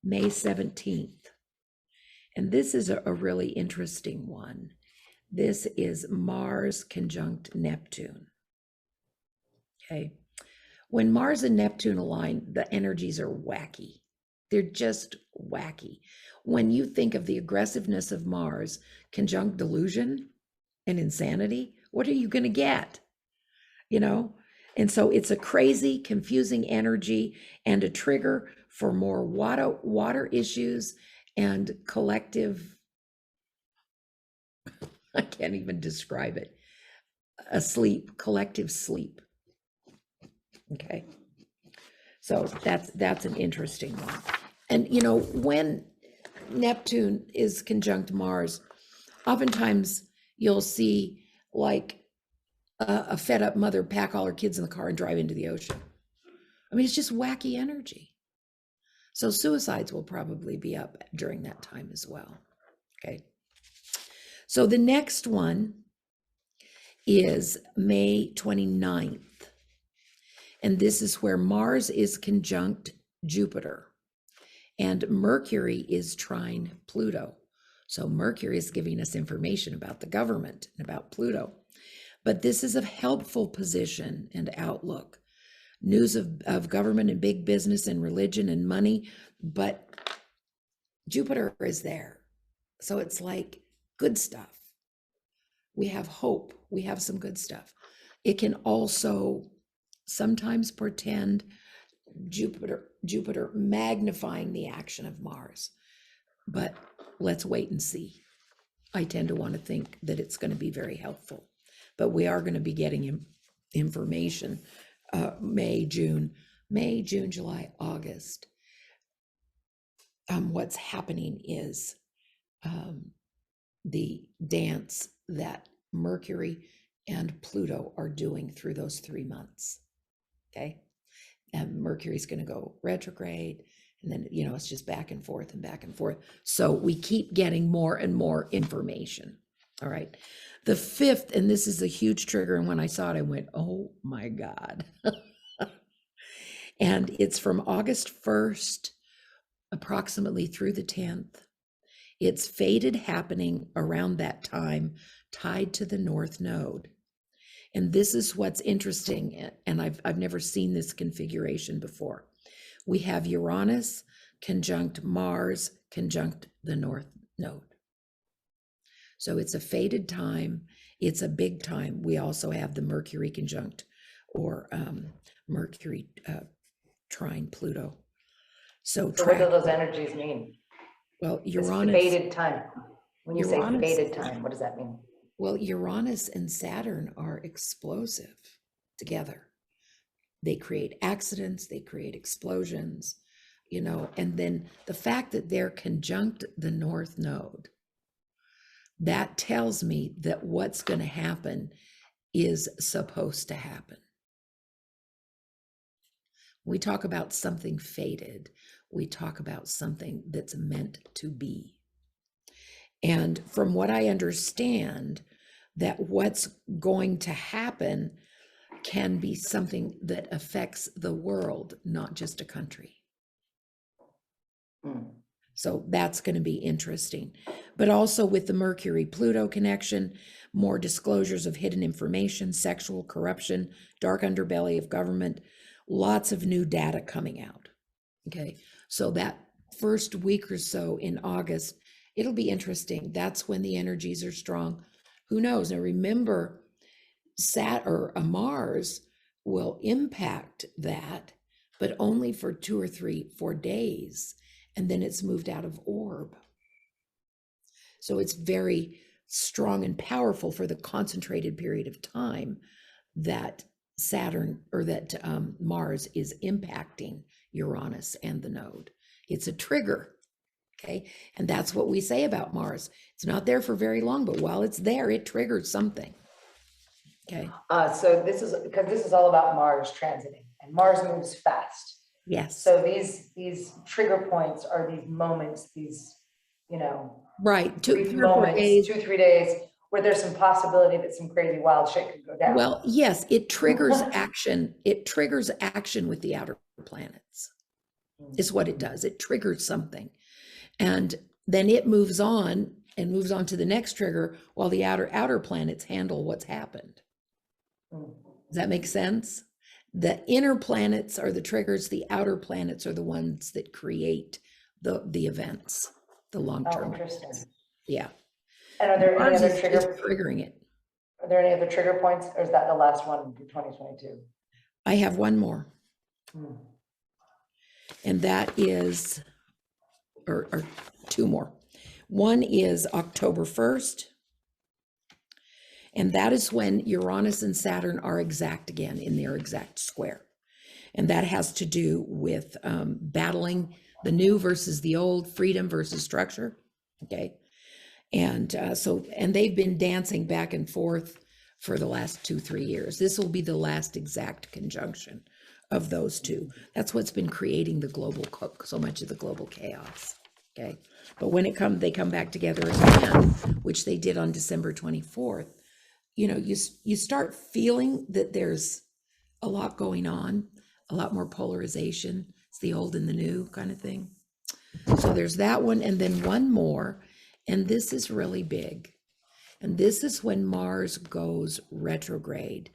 May 17th. And this is a really interesting one. This is Mars conjunct Neptune. Okay. When Mars and Neptune align, the energies are wacky. They're just wacky. When you think of the aggressiveness of Mars conjunct delusion and insanity, what are you going to get? You know? And so it's a crazy, confusing energy and a trigger for more water issues and collective, I can't even describe it, collective sleep. Okay. So that's an interesting one. And, you know, when Neptune is conjunct Mars, oftentimes you'll see like a fed up mother pack all her kids in the car and drive into the ocean. I mean, it's just wacky energy. So suicides will probably be up during that time as well. Okay. So the next one is May 29th. And this is where Mars is conjunct Jupiter and Mercury is trine Pluto. So Mercury is giving us information about the government and about Pluto. But this is a helpful position and outlook. News of government and big business and religion and money, but Jupiter is there. So it's like good stuff. We have hope. We have some good stuff. It can also sometimes portend Jupiter magnifying the action of Mars. But let's wait and see. I tend to want to think that it's going to be very helpful. But we are going to be getting information May, June, July, August. What's happening is the dance that Mercury and Pluto are doing through those 3 months. Okay. And Mercury's going to go retrograde. And then, you know, it's just back and forth and back and forth. So we keep getting more and more information. All right. The 5th, and this is a huge trigger. And when I saw it, I went, oh my God. And it's from August 1st, approximately through the 10th. It's fated happening around that time, tied to the North Node. And this is what's interesting. And I've never seen this configuration before. We have Uranus conjunct Mars conjunct the North Node. So it's a fated time. It's a big time. We also have the Mercury conjunct or Mercury trine Pluto. So what do those energies mean? Well, Uranus. It's fated time. When you say fated time, what does that mean? Well, Uranus and Saturn are explosive together. They create accidents, they create explosions, you know, and then the fact that they're conjunct the North Node, that tells me that what's going to happen is supposed to happen. We talk about something fated. We talk about something that's meant to be. And from what I understand, that what's going to happen can be something that affects the world, not just a country. So that's going to be interesting. But also with the Mercury-Pluto connection, more disclosures of hidden information, sexual corruption, dark underbelly of government, lots of new data coming out. Okay, so that first week or so in August, it'll be interesting. That's when the energies are strong. Who knows? Now remember, Mars will impact that, but only for 2 or 3, 4 days, and then it's moved out of orb. So it's very strong and powerful for the concentrated period of time that Saturn or that Mars is impacting Uranus and the node. It's a trigger. Okay. And that's what we say about Mars. It's not there for very long, but while it's there, it triggers something. Okay. So this is because this is all about Mars transiting, and Mars moves fast. Yes. So these trigger points are these moments, these, right. 2 or 3 days where there's some possibility that some crazy wild shit could go down. Well, yes, it triggers action. It triggers action with the outer planets. Is what it does. It triggers something. And then it moves on to the next trigger while the outer planets handle what's happened. Does that make sense? The inner planets are the triggers. The outer planets are the ones that create the events, the long-term. Interesting. Yeah. And are there any other triggering it? Are there any other trigger points, or is that the last one for 2022? I have one more. And that is, or 2 more. One is October 1st. And that is when Uranus and Saturn are exact again in their exact square. And that has to do with battling the new versus the old, freedom versus structure. Okay. And and they've been dancing back and forth for the last 2-3 years. This will be the last exact conjunction of those two. That's what's been creating so much of the global chaos. Okay. But when they come back together again, which they did on December 24th, you start feeling that there's a lot going on, a lot more polarization. It's the old and the new kind of thing. So there's that one, and then one more, and this is really big. And this is when Mars goes retrograde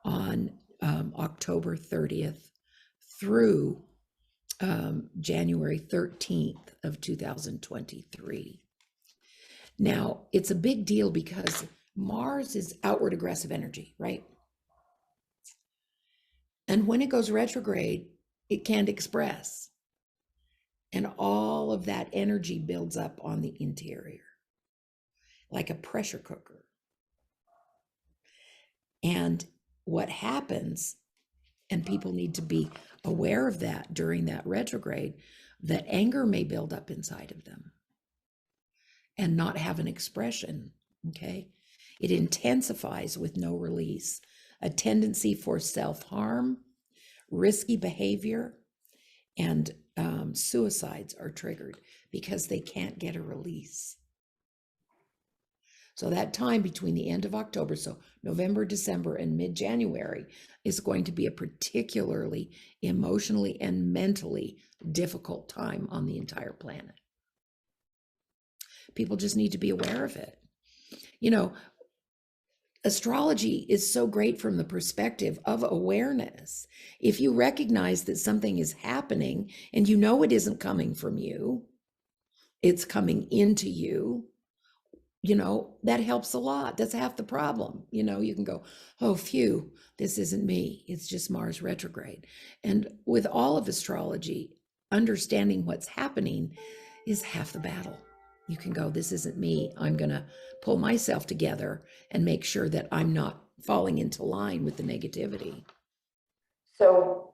on October 30th through January 13th of 2023. Now, it's a big deal because Mars is outward aggressive energy, right? And when it goes retrograde, it can't express. And all of that energy builds up on the interior, like a pressure cooker. And what happens, and people need to be aware of that during that retrograde, that anger may build up inside of them and not have an expression, okay? It intensifies with no release, a tendency for self-harm, risky behavior, and suicides are triggered because they can't get a release. So that time between the end of October, so November, December, and mid-January, is going to be a particularly emotionally and mentally difficult time on the entire planet. People just need to be aware of it. Astrology is so great from the perspective of awareness. If you recognize that something is happening and it isn't coming from you, it's coming into you, that helps a lot. That's half the problem. You can go, oh, phew, this isn't me. It's just Mars retrograde. And with all of astrology, understanding what's happening is half the battle. You can go, this isn't me. I'm going to pull myself together and make sure that I'm not falling into line with the negativity. So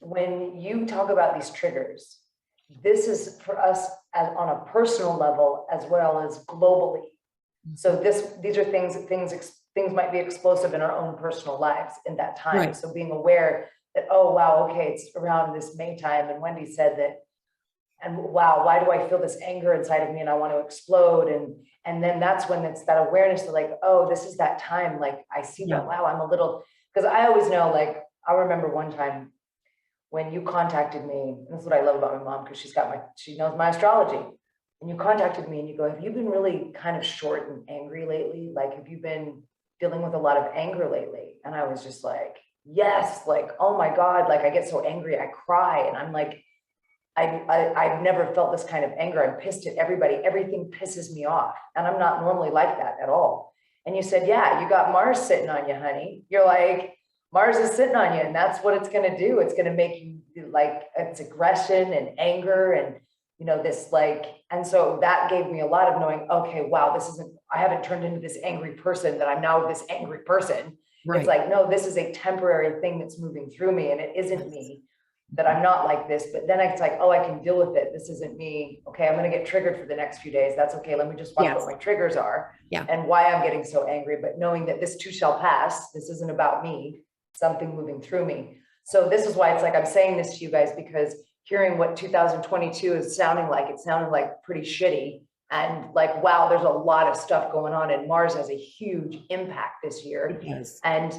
when you talk about these triggers, this is for us on a personal level as well as globally. So these are things might be explosive in our own personal lives in that time. Right. So being aware that, oh, wow, okay, it's around this May time. And Wendy said that, and wow, why do I feel this anger inside of me and I want to explode? And then that's when it's that awareness of like, oh, this is that time. Like I see that, wow, I'm a little, because I always know, like, I remember one time when you contacted me, and this is what I love about my mom, because she knows my astrology. and you contacted me and you go, have you been really kind of short and angry lately? Like, have you been dealing with a lot of anger lately? And I was just like, yes, like, oh my God, like I get so angry, I cry. And I'm like, I've never felt this kind of anger. I'm pissed at everybody. Everything pisses me off. And I'm not normally like that at all. And you said, yeah, you got Mars sitting on you, honey. You're like, Mars is sitting on you, and that's what it's going to do. It's going to make you like, it's aggression and anger and, you know, this like, and so that gave me a lot of knowing, okay, wow, this isn't, I haven't turned into this angry person that I'm now this angry person. Right. It's like, no, this is a temporary thing that's moving through me, and it isn't me, that I'm not like this. But then it's like, oh, I can deal with it. This isn't me. Okay, I'm going to get triggered for the next few days. That's okay. Let me just watch what my triggers are and why I'm getting so angry. But knowing that this too shall pass, this isn't about me, something moving through me. So this is why it's like, I'm saying this to you guys, because hearing what 2022 is sounding like, it sounded like pretty shitty. And like, wow, there's a lot of stuff going on, and Mars has a huge impact this year. And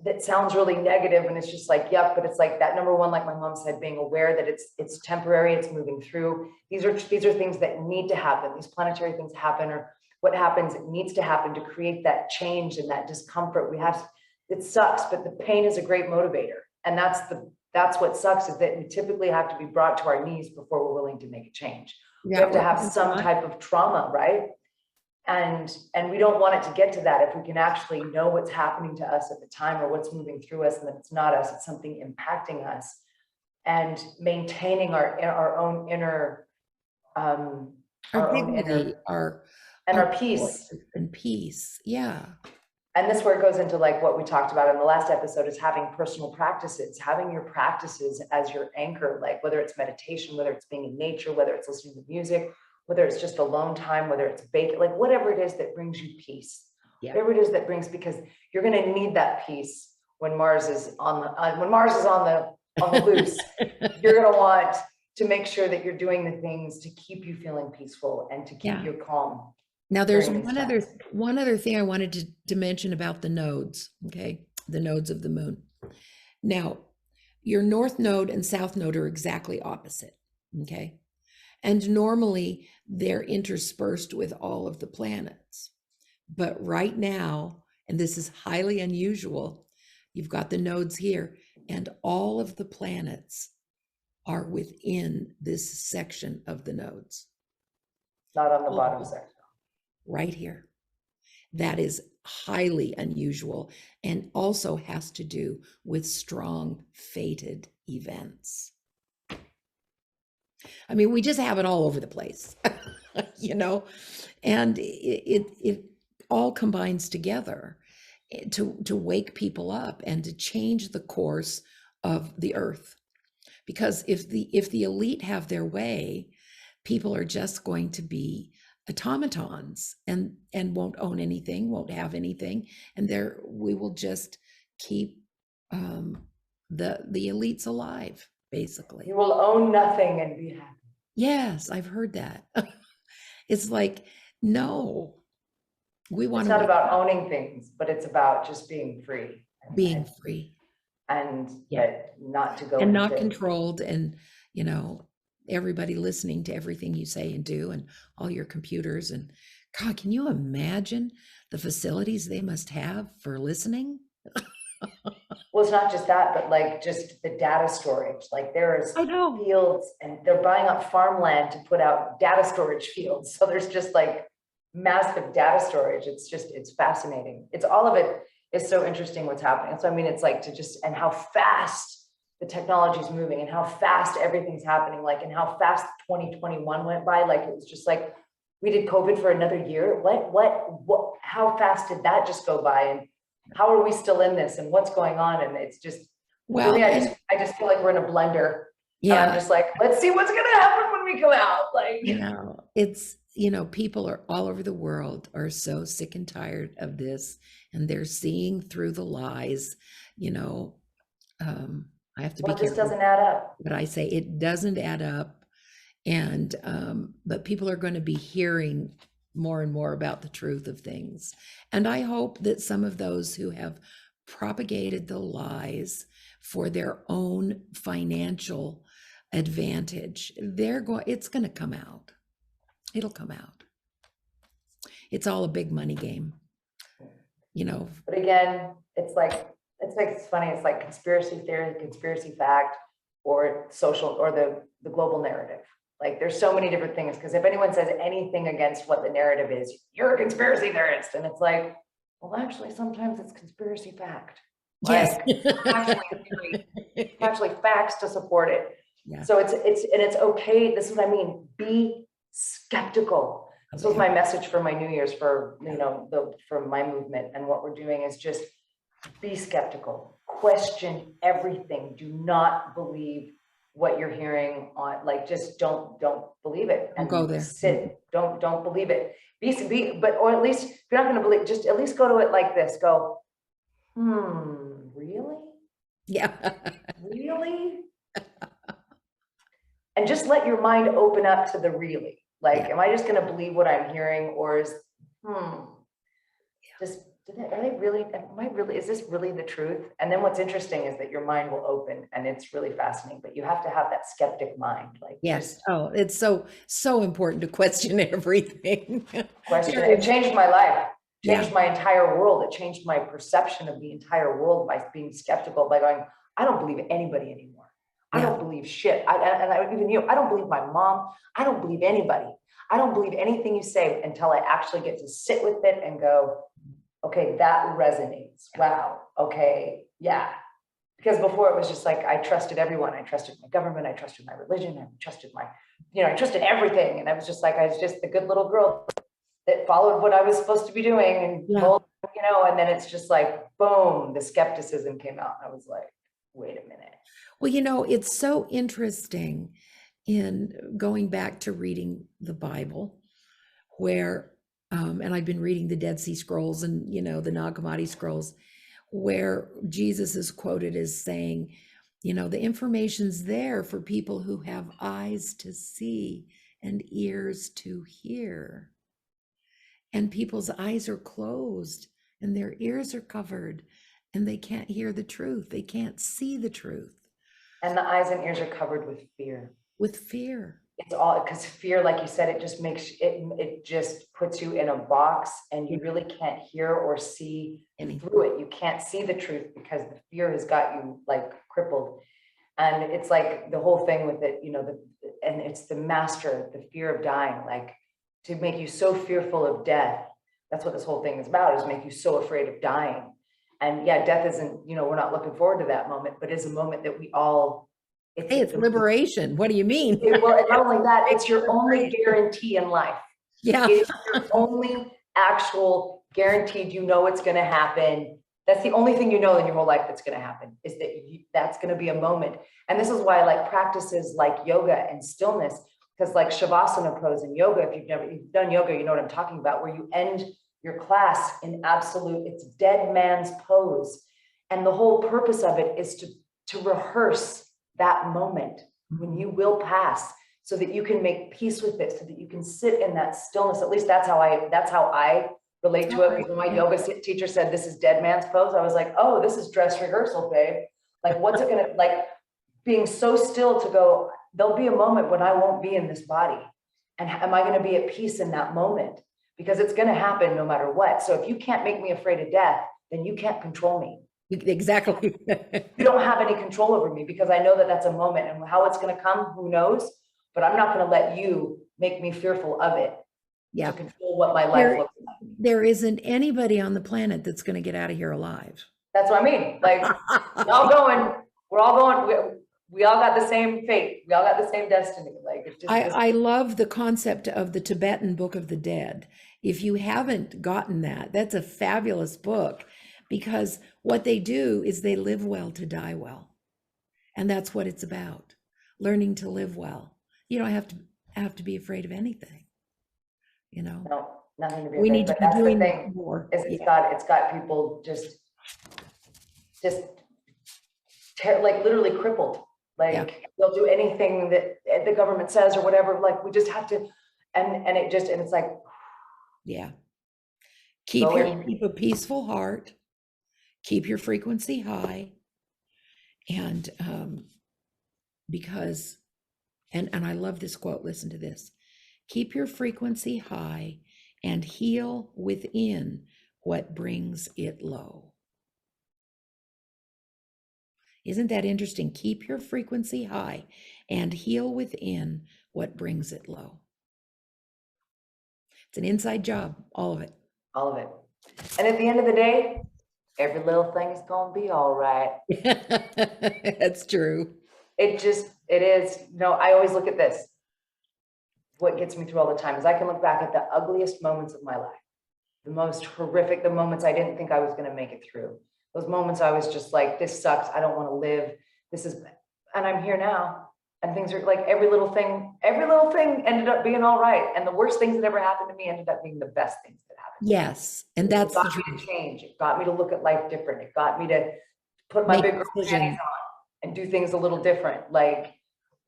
that sounds really negative, and it's just like, yep, but it's like that number one, like my mom said, being aware that it's temporary, it's moving through. These are things that need to happen. These planetary things happen, or what happens, it needs to happen to create that change and that discomfort. It sucks, but the pain is a great motivator. And that's what sucks, is that we typically have to be brought to our knees before we're willing to make a change. We have to have some type of trauma, right? And we don't want it to get to that if we can actually know what's happening to us at the time, or what's moving through us, and that it's not us, it's something impacting us, and maintaining our own inner our dignity, our peace and peace. Yeah. And this is where it goes into like what we talked about in the last episode, is having personal practices, having your practices as your anchor, like whether it's meditation, whether it's being in nature, whether it's listening to music, whether it's just alone time, whether it's baking, like whatever it is that brings you peace, whatever it is that brings, because you're going to need that peace when Mars is on the loose. You're going to want to make sure that you're doing the things to keep you feeling peaceful and to keep you calm. Now there's one other thing I wanted to mention about the nodes. Okay. The nodes of the moon. Now your north node and south node are exactly opposite. Okay. And normally they're interspersed with all of the planets. But right now, and this is highly unusual, you've got the nodes here, and all of the planets are within this section of the nodes. Not on the bottom section. Right here. That is highly unusual, and also has to do with strong fated events. I mean, we just have it all over the place, you know, and it all combines together to wake people up and to change the course of the earth. Because if the elite have their way, people are just going to be automatons and won't own anything, won't have anything, and we will just keep the elites alive. Basically, you will own nothing and be happy. Yes, I've heard that. It's like, no, we want. It's not about owning things, but it's about just being free. Being free, and not to go and not controlled, and you know, everybody listening to everything you say and do, and all your computers. And God, can you imagine the facilities they must have for listening? Well, it's not just that, but like just the data storage. Like there's fields, and they're buying up farmland to put out data storage fields. So there's just like massive data storage. It's fascinating. It's all of it is so interesting what's happening. So I mean, it's like and how fast the technology is moving, and how fast everything's happening, like, and how fast 2021 went by. Like it was just like, we did COVID for another year. What, how fast did that just go by? And how are we still in this, and what's going on? And it's just, for me, I just feel like we're in a blender. Yeah. I'm just like, let's see what's going to happen when we come out. Like, you know, it's, you know, people are all over the world are so sick and tired of this, and they're seeing through the lies, you know. I have to be careful. This doesn't add up. But I say it doesn't add up. And, but people are going to be hearing more and more about the truth of things. And I hope that some of those who have propagated the lies for their own financial advantage, it's going to come out. It'll come out. It's all a big money game, you know. But again, it's funny. It's like conspiracy theory, conspiracy fact, or social, or the global narrative. Like there's so many different things, because if anyone says anything against what the narrative is, you're a conspiracy theorist. And it's like, well, actually, sometimes it's conspiracy fact. Yes. Actually facts to support it. Yeah. So it's okay. This is what I mean. Be skeptical. This was my message for my New Year's, for for my movement. And what we're doing is just be skeptical. Question everything. Do not believe what you're hearing on, like, just don't believe it. And go there. Don't believe it. Or at least if you're not going to believe, just at least go to it like this. Go, really? Yeah. Really? And just let your mind open up to the really. Like, am I just going to believe what I'm hearing, or is, is this really the truth? And then what's interesting is that your mind will open, and it's really fascinating, but you have to have that skeptic mind. Like, yes. Oh, it's so important to question everything. It changed my life, changed my entire world. It changed my perception of the entire world by being skeptical, by going, I don't believe anybody anymore. I don't believe shit. Even you, I don't believe my mom. I don't believe anybody. I don't believe anything you say until I actually get to sit with it and go, okay, that resonates. Wow. Okay. Yeah. Because before it was just like, I trusted everyone. I trusted my government. I trusted my religion. I trusted I trusted everything. And I was just like, I was just the good little girl that followed what I was supposed to be doing, and told, and then it's just like, boom, the skepticism came out. And I was like, wait a minute. Well, it's so interesting in going back to reading the Bible, where, and I've been reading the Dead Sea Scrolls and, the Nag Hammadi scrolls, where Jesus is quoted as saying, the information's there for people who have eyes to see and ears to hear. And people's eyes are closed and their ears are covered, and they can't hear the truth. They can't see the truth. And the eyes and ears are covered with fear. With fear. It's all because fear, like you said, it just makes it just puts you in a box, and you really can't hear or see through it. You can't see the truth because the fear has got you like crippled. And it's like the whole thing with it, and it's the fear of dying, like to make you so fearful of death. That's what this whole thing is about, is make you so afraid of dying. And death isn't, we're not looking forward to that moment, but it's a moment that we all, it's liberation. What do you mean? Well, not only that, it's your only guarantee in life. Yeah. It's your only actual guaranteed, it's going to happen. That's the only thing in your whole life that's going to happen, is that that's going to be a moment. And this is why I like practices like yoga and stillness, because like Shavasana pose in yoga, if you've done yoga, you know what I'm talking about, where you end your class in absolute, it's dead man's pose. And the whole purpose of it is to rehearse that moment when you will pass, so that you can make peace with it, so that you can sit in that stillness. At least that's how I relate to it. When my yoga teacher said, this is dead man's pose, I was like, oh, this is dress rehearsal, babe. Like, what's it gonna, like, being so still to go, there'll be a moment when I won't be in this body. And am I gonna be at peace in that moment? Because it's gonna happen no matter what. So if you can't make me afraid of death, then you can't control me. Exactly. You don't have any control over me, because I know that that's a moment, and how it's going to come, who knows, but I'm not going to let you make me fearful of it. To control what my life looks like. There isn't anybody on the planet that's going to get out of here alive. That's what I mean. Like, we're all going, we all got the same fate. We all got the same destiny. Like, it's just, I love the concept of the Tibetan Book of the Dead. If you haven't gotten that, that's a fabulous book. Because what they do is they live well to die well. And that's what it's about. Learning to live well. You don't have to be afraid of anything. No, nothing to be afraid. We need to be doing more. It's got people just like literally crippled. Like, they'll do anything that the government says or whatever. Like, we just have to, and it's like, keep a peaceful heart. Keep your frequency high, and because, and I love this quote, listen to this. Keep your frequency high and heal within what brings it low. Isn't that interesting? Keep your frequency high and heal within what brings it low. It's an inside job, all of it. All of it. And at the end of the day, every little thing is going to be all right. That's true. It is. I always look at this. What gets me through all the time is I can look back at the ugliest moments of my life, the most horrific, the moments I didn't think I was going to make it through. Those moments I was just like, this sucks. I don't want to live. And I'm here now. And things are like every little thing ended up being all right. And the worst things that ever happened to me ended up being the best things that happened. Yes. And that's it got me to change. It got me to look at life different. It got me to put my big panties on and do things a little different. Like,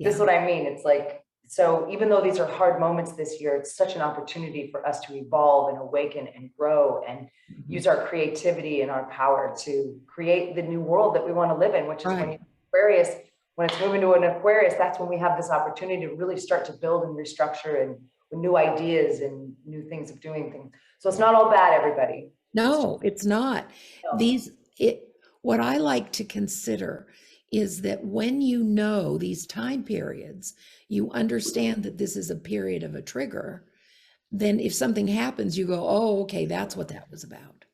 this is what I mean. It's like, so even though these are hard moments this year, it's such an opportunity for us to evolve and awaken and grow and use our creativity and our power to create the new world that we want to live in, which is when Aquarius, when it's moving to an Aquarius, that's when we have this opportunity to really start to build and restructure and with new ideas and new things of doing things. So it's not all bad, everybody. No, it's not. No. What I like to consider is that when you know these time periods, you understand that this is a period of a trigger, then if something happens, you go, oh, okay, that's what that was about.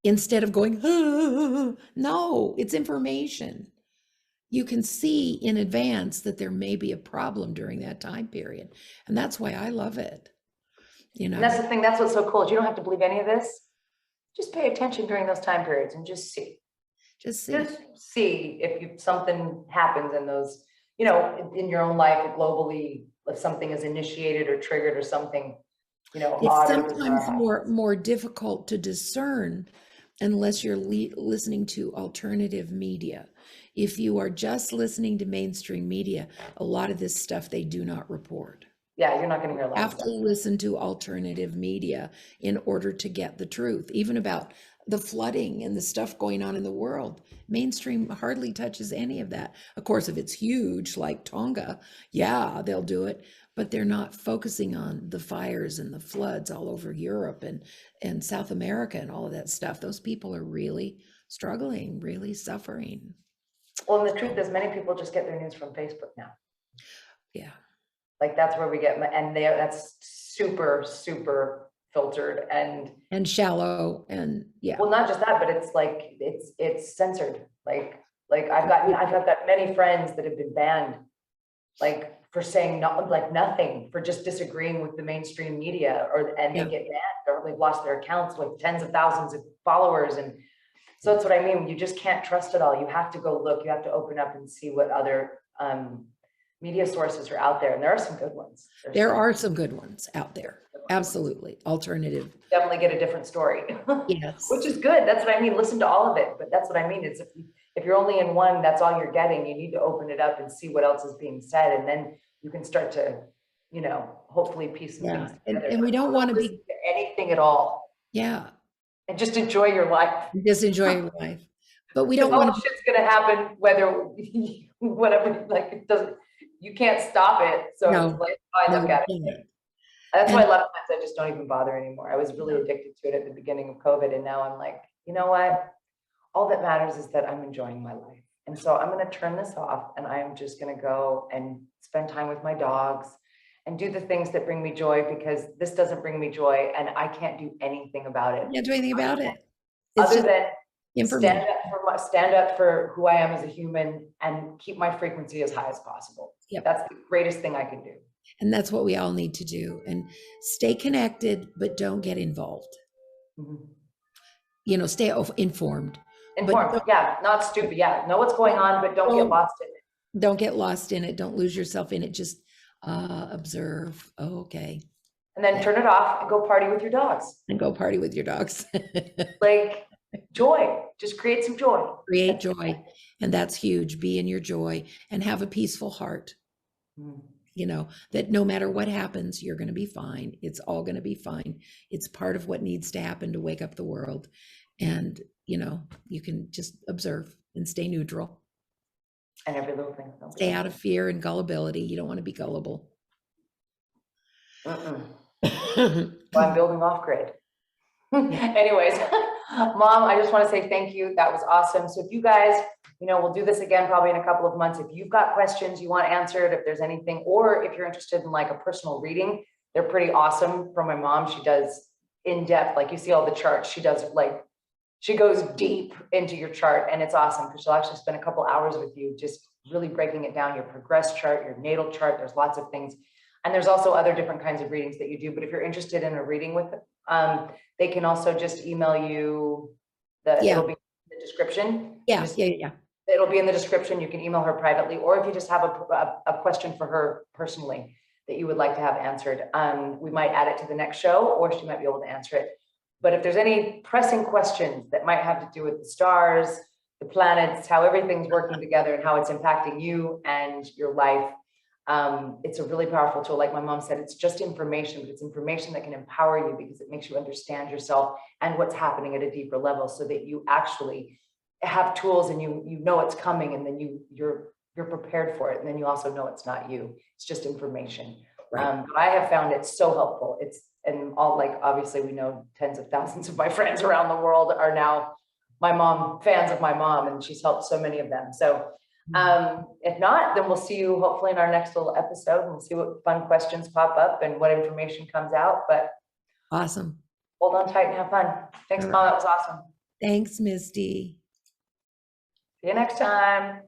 Instead of going, oh, no, it's information. You can see in advance that there may be a problem during that time period. And that's why I love it. And that's the thing, that's what's so cool. You don't have to believe any of this. Just pay attention during those time periods and just see. Just see if something happens in those, in your own life, globally, if something is initiated or triggered or something, it's sometimes more difficult to discern unless you're listening to alternative media. If you are just listening to mainstream media, a lot of this stuff they do not report. Yeah, you're not going to hear a lot. You have to listen to alternative media in order to get the truth, even about the flooding and the stuff going on in the world. Mainstream hardly touches any of that. Of course, if it's huge like Tonga, yeah, they'll do it, but they're not focusing on the fires and the floods all over Europe and South America and all of that stuff. Those people are really struggling, really suffering. Well, and the truth is many people just get their news from Facebook now. Yeah. Like that's where we get, and that's super, super filtered and shallow and well, not just that, but it's like it's censored. Like I've got many friends that have been banned, like for saying nothing, for just disagreeing with the mainstream media, and they get banned or they've lost their accounts with tens of thousands of followers. And so that's what I mean. You just can't trust it all. You have to go look. You have to open up and see what other media sources are out there, and there are some good ones. There are some good ones out there. Absolutely. Alternative. Definitely get a different story. Yes. Which is good. That's what I mean. Listen to all of it. But that's what I mean is if you're only in one, that's all you're getting. You need to open it up and see what else is being said. And then you can start to, hopefully piece some things together. And we don't want to be anything at all. Yeah. And just enjoy your life. Just enjoy your life. But we don't want to. Shit's going to happen whatever, it doesn't, you can't stop it. So it's like, I look at it. That's why a lot of times I just don't even bother anymore. I was really addicted to it at the beginning of COVID. And now I'm like, you know what? All that matters is that I'm enjoying my life. And so I'm going to turn this off and I'm just going to go and spend time with my dogs and do the things that bring me joy, because this doesn't bring me joy and I can't do anything about it. You can't do anything about it. Other than stand up for who I am as a human and keep my frequency as high as possible. Yep. That's the greatest thing I can do. And that's what we all need to do. And stay connected, but don't get involved. Mm-hmm. Stay informed. Not stupid. Yeah, know what's going on, but don't get lost in it. Don't get lost in it. Don't lose yourself in it. Just observe. Oh, okay. And then turn it off and go party with your dogs. Like joy. Just create some joy. Create joy. And that's huge. Be in your joy and have a peaceful heart. Mm. That no matter what happens, you're going to be fine. It's all going to be fine. It's part of what needs to happen to wake up the world. And, you can just observe and stay neutral. And every little thing. Stay out of fear and gullibility. You don't want to be gullible. Well, I'm building off grid. Anyways, Mom, I just want to say thank you. That was awesome. So if you guys, we'll do this again probably in a couple of months. If you've got questions you want answered, if there's anything, or if you're interested in like a personal reading, they're pretty awesome from my mom. She does in depth, like you see all the charts. She does like, she goes deep into your chart, and it's awesome because she'll actually spend a couple hours with you, just really breaking it down, your progress chart, your natal chart. There's lots of things. And there's also other different kinds of readings that you do. But if you're interested in a reading with they can also just email you it'll be in the description. Yeah. It'll be in the description. You can email her privately, or if you just have a question for her personally that you would like to have answered, we might add it to the next show, or she might be able to answer it. But if there's any pressing questions that might have to do with the stars, the planets, how everything's working together and how it's impacting you and your life, it's a really powerful tool. Like my mom said, it's just information, but it's information that can empower you because it makes you understand yourself and what's happening at a deeper level, so that you actually have tools and you know it's coming, and then you're prepared for it, and then you also know it's not you. It's just information. Right. But I have found it so helpful. And all, like, obviously we know tens of thousands of my friends around the world are now fans of my mom, and she's helped so many of them. So if not, then we'll see you hopefully in our next little episode, and we'll see what fun questions pop up and what information comes out. But Awesome. hold on tight and have fun. Thanks, Mom. That was awesome. Thanks, Misty. See you next time.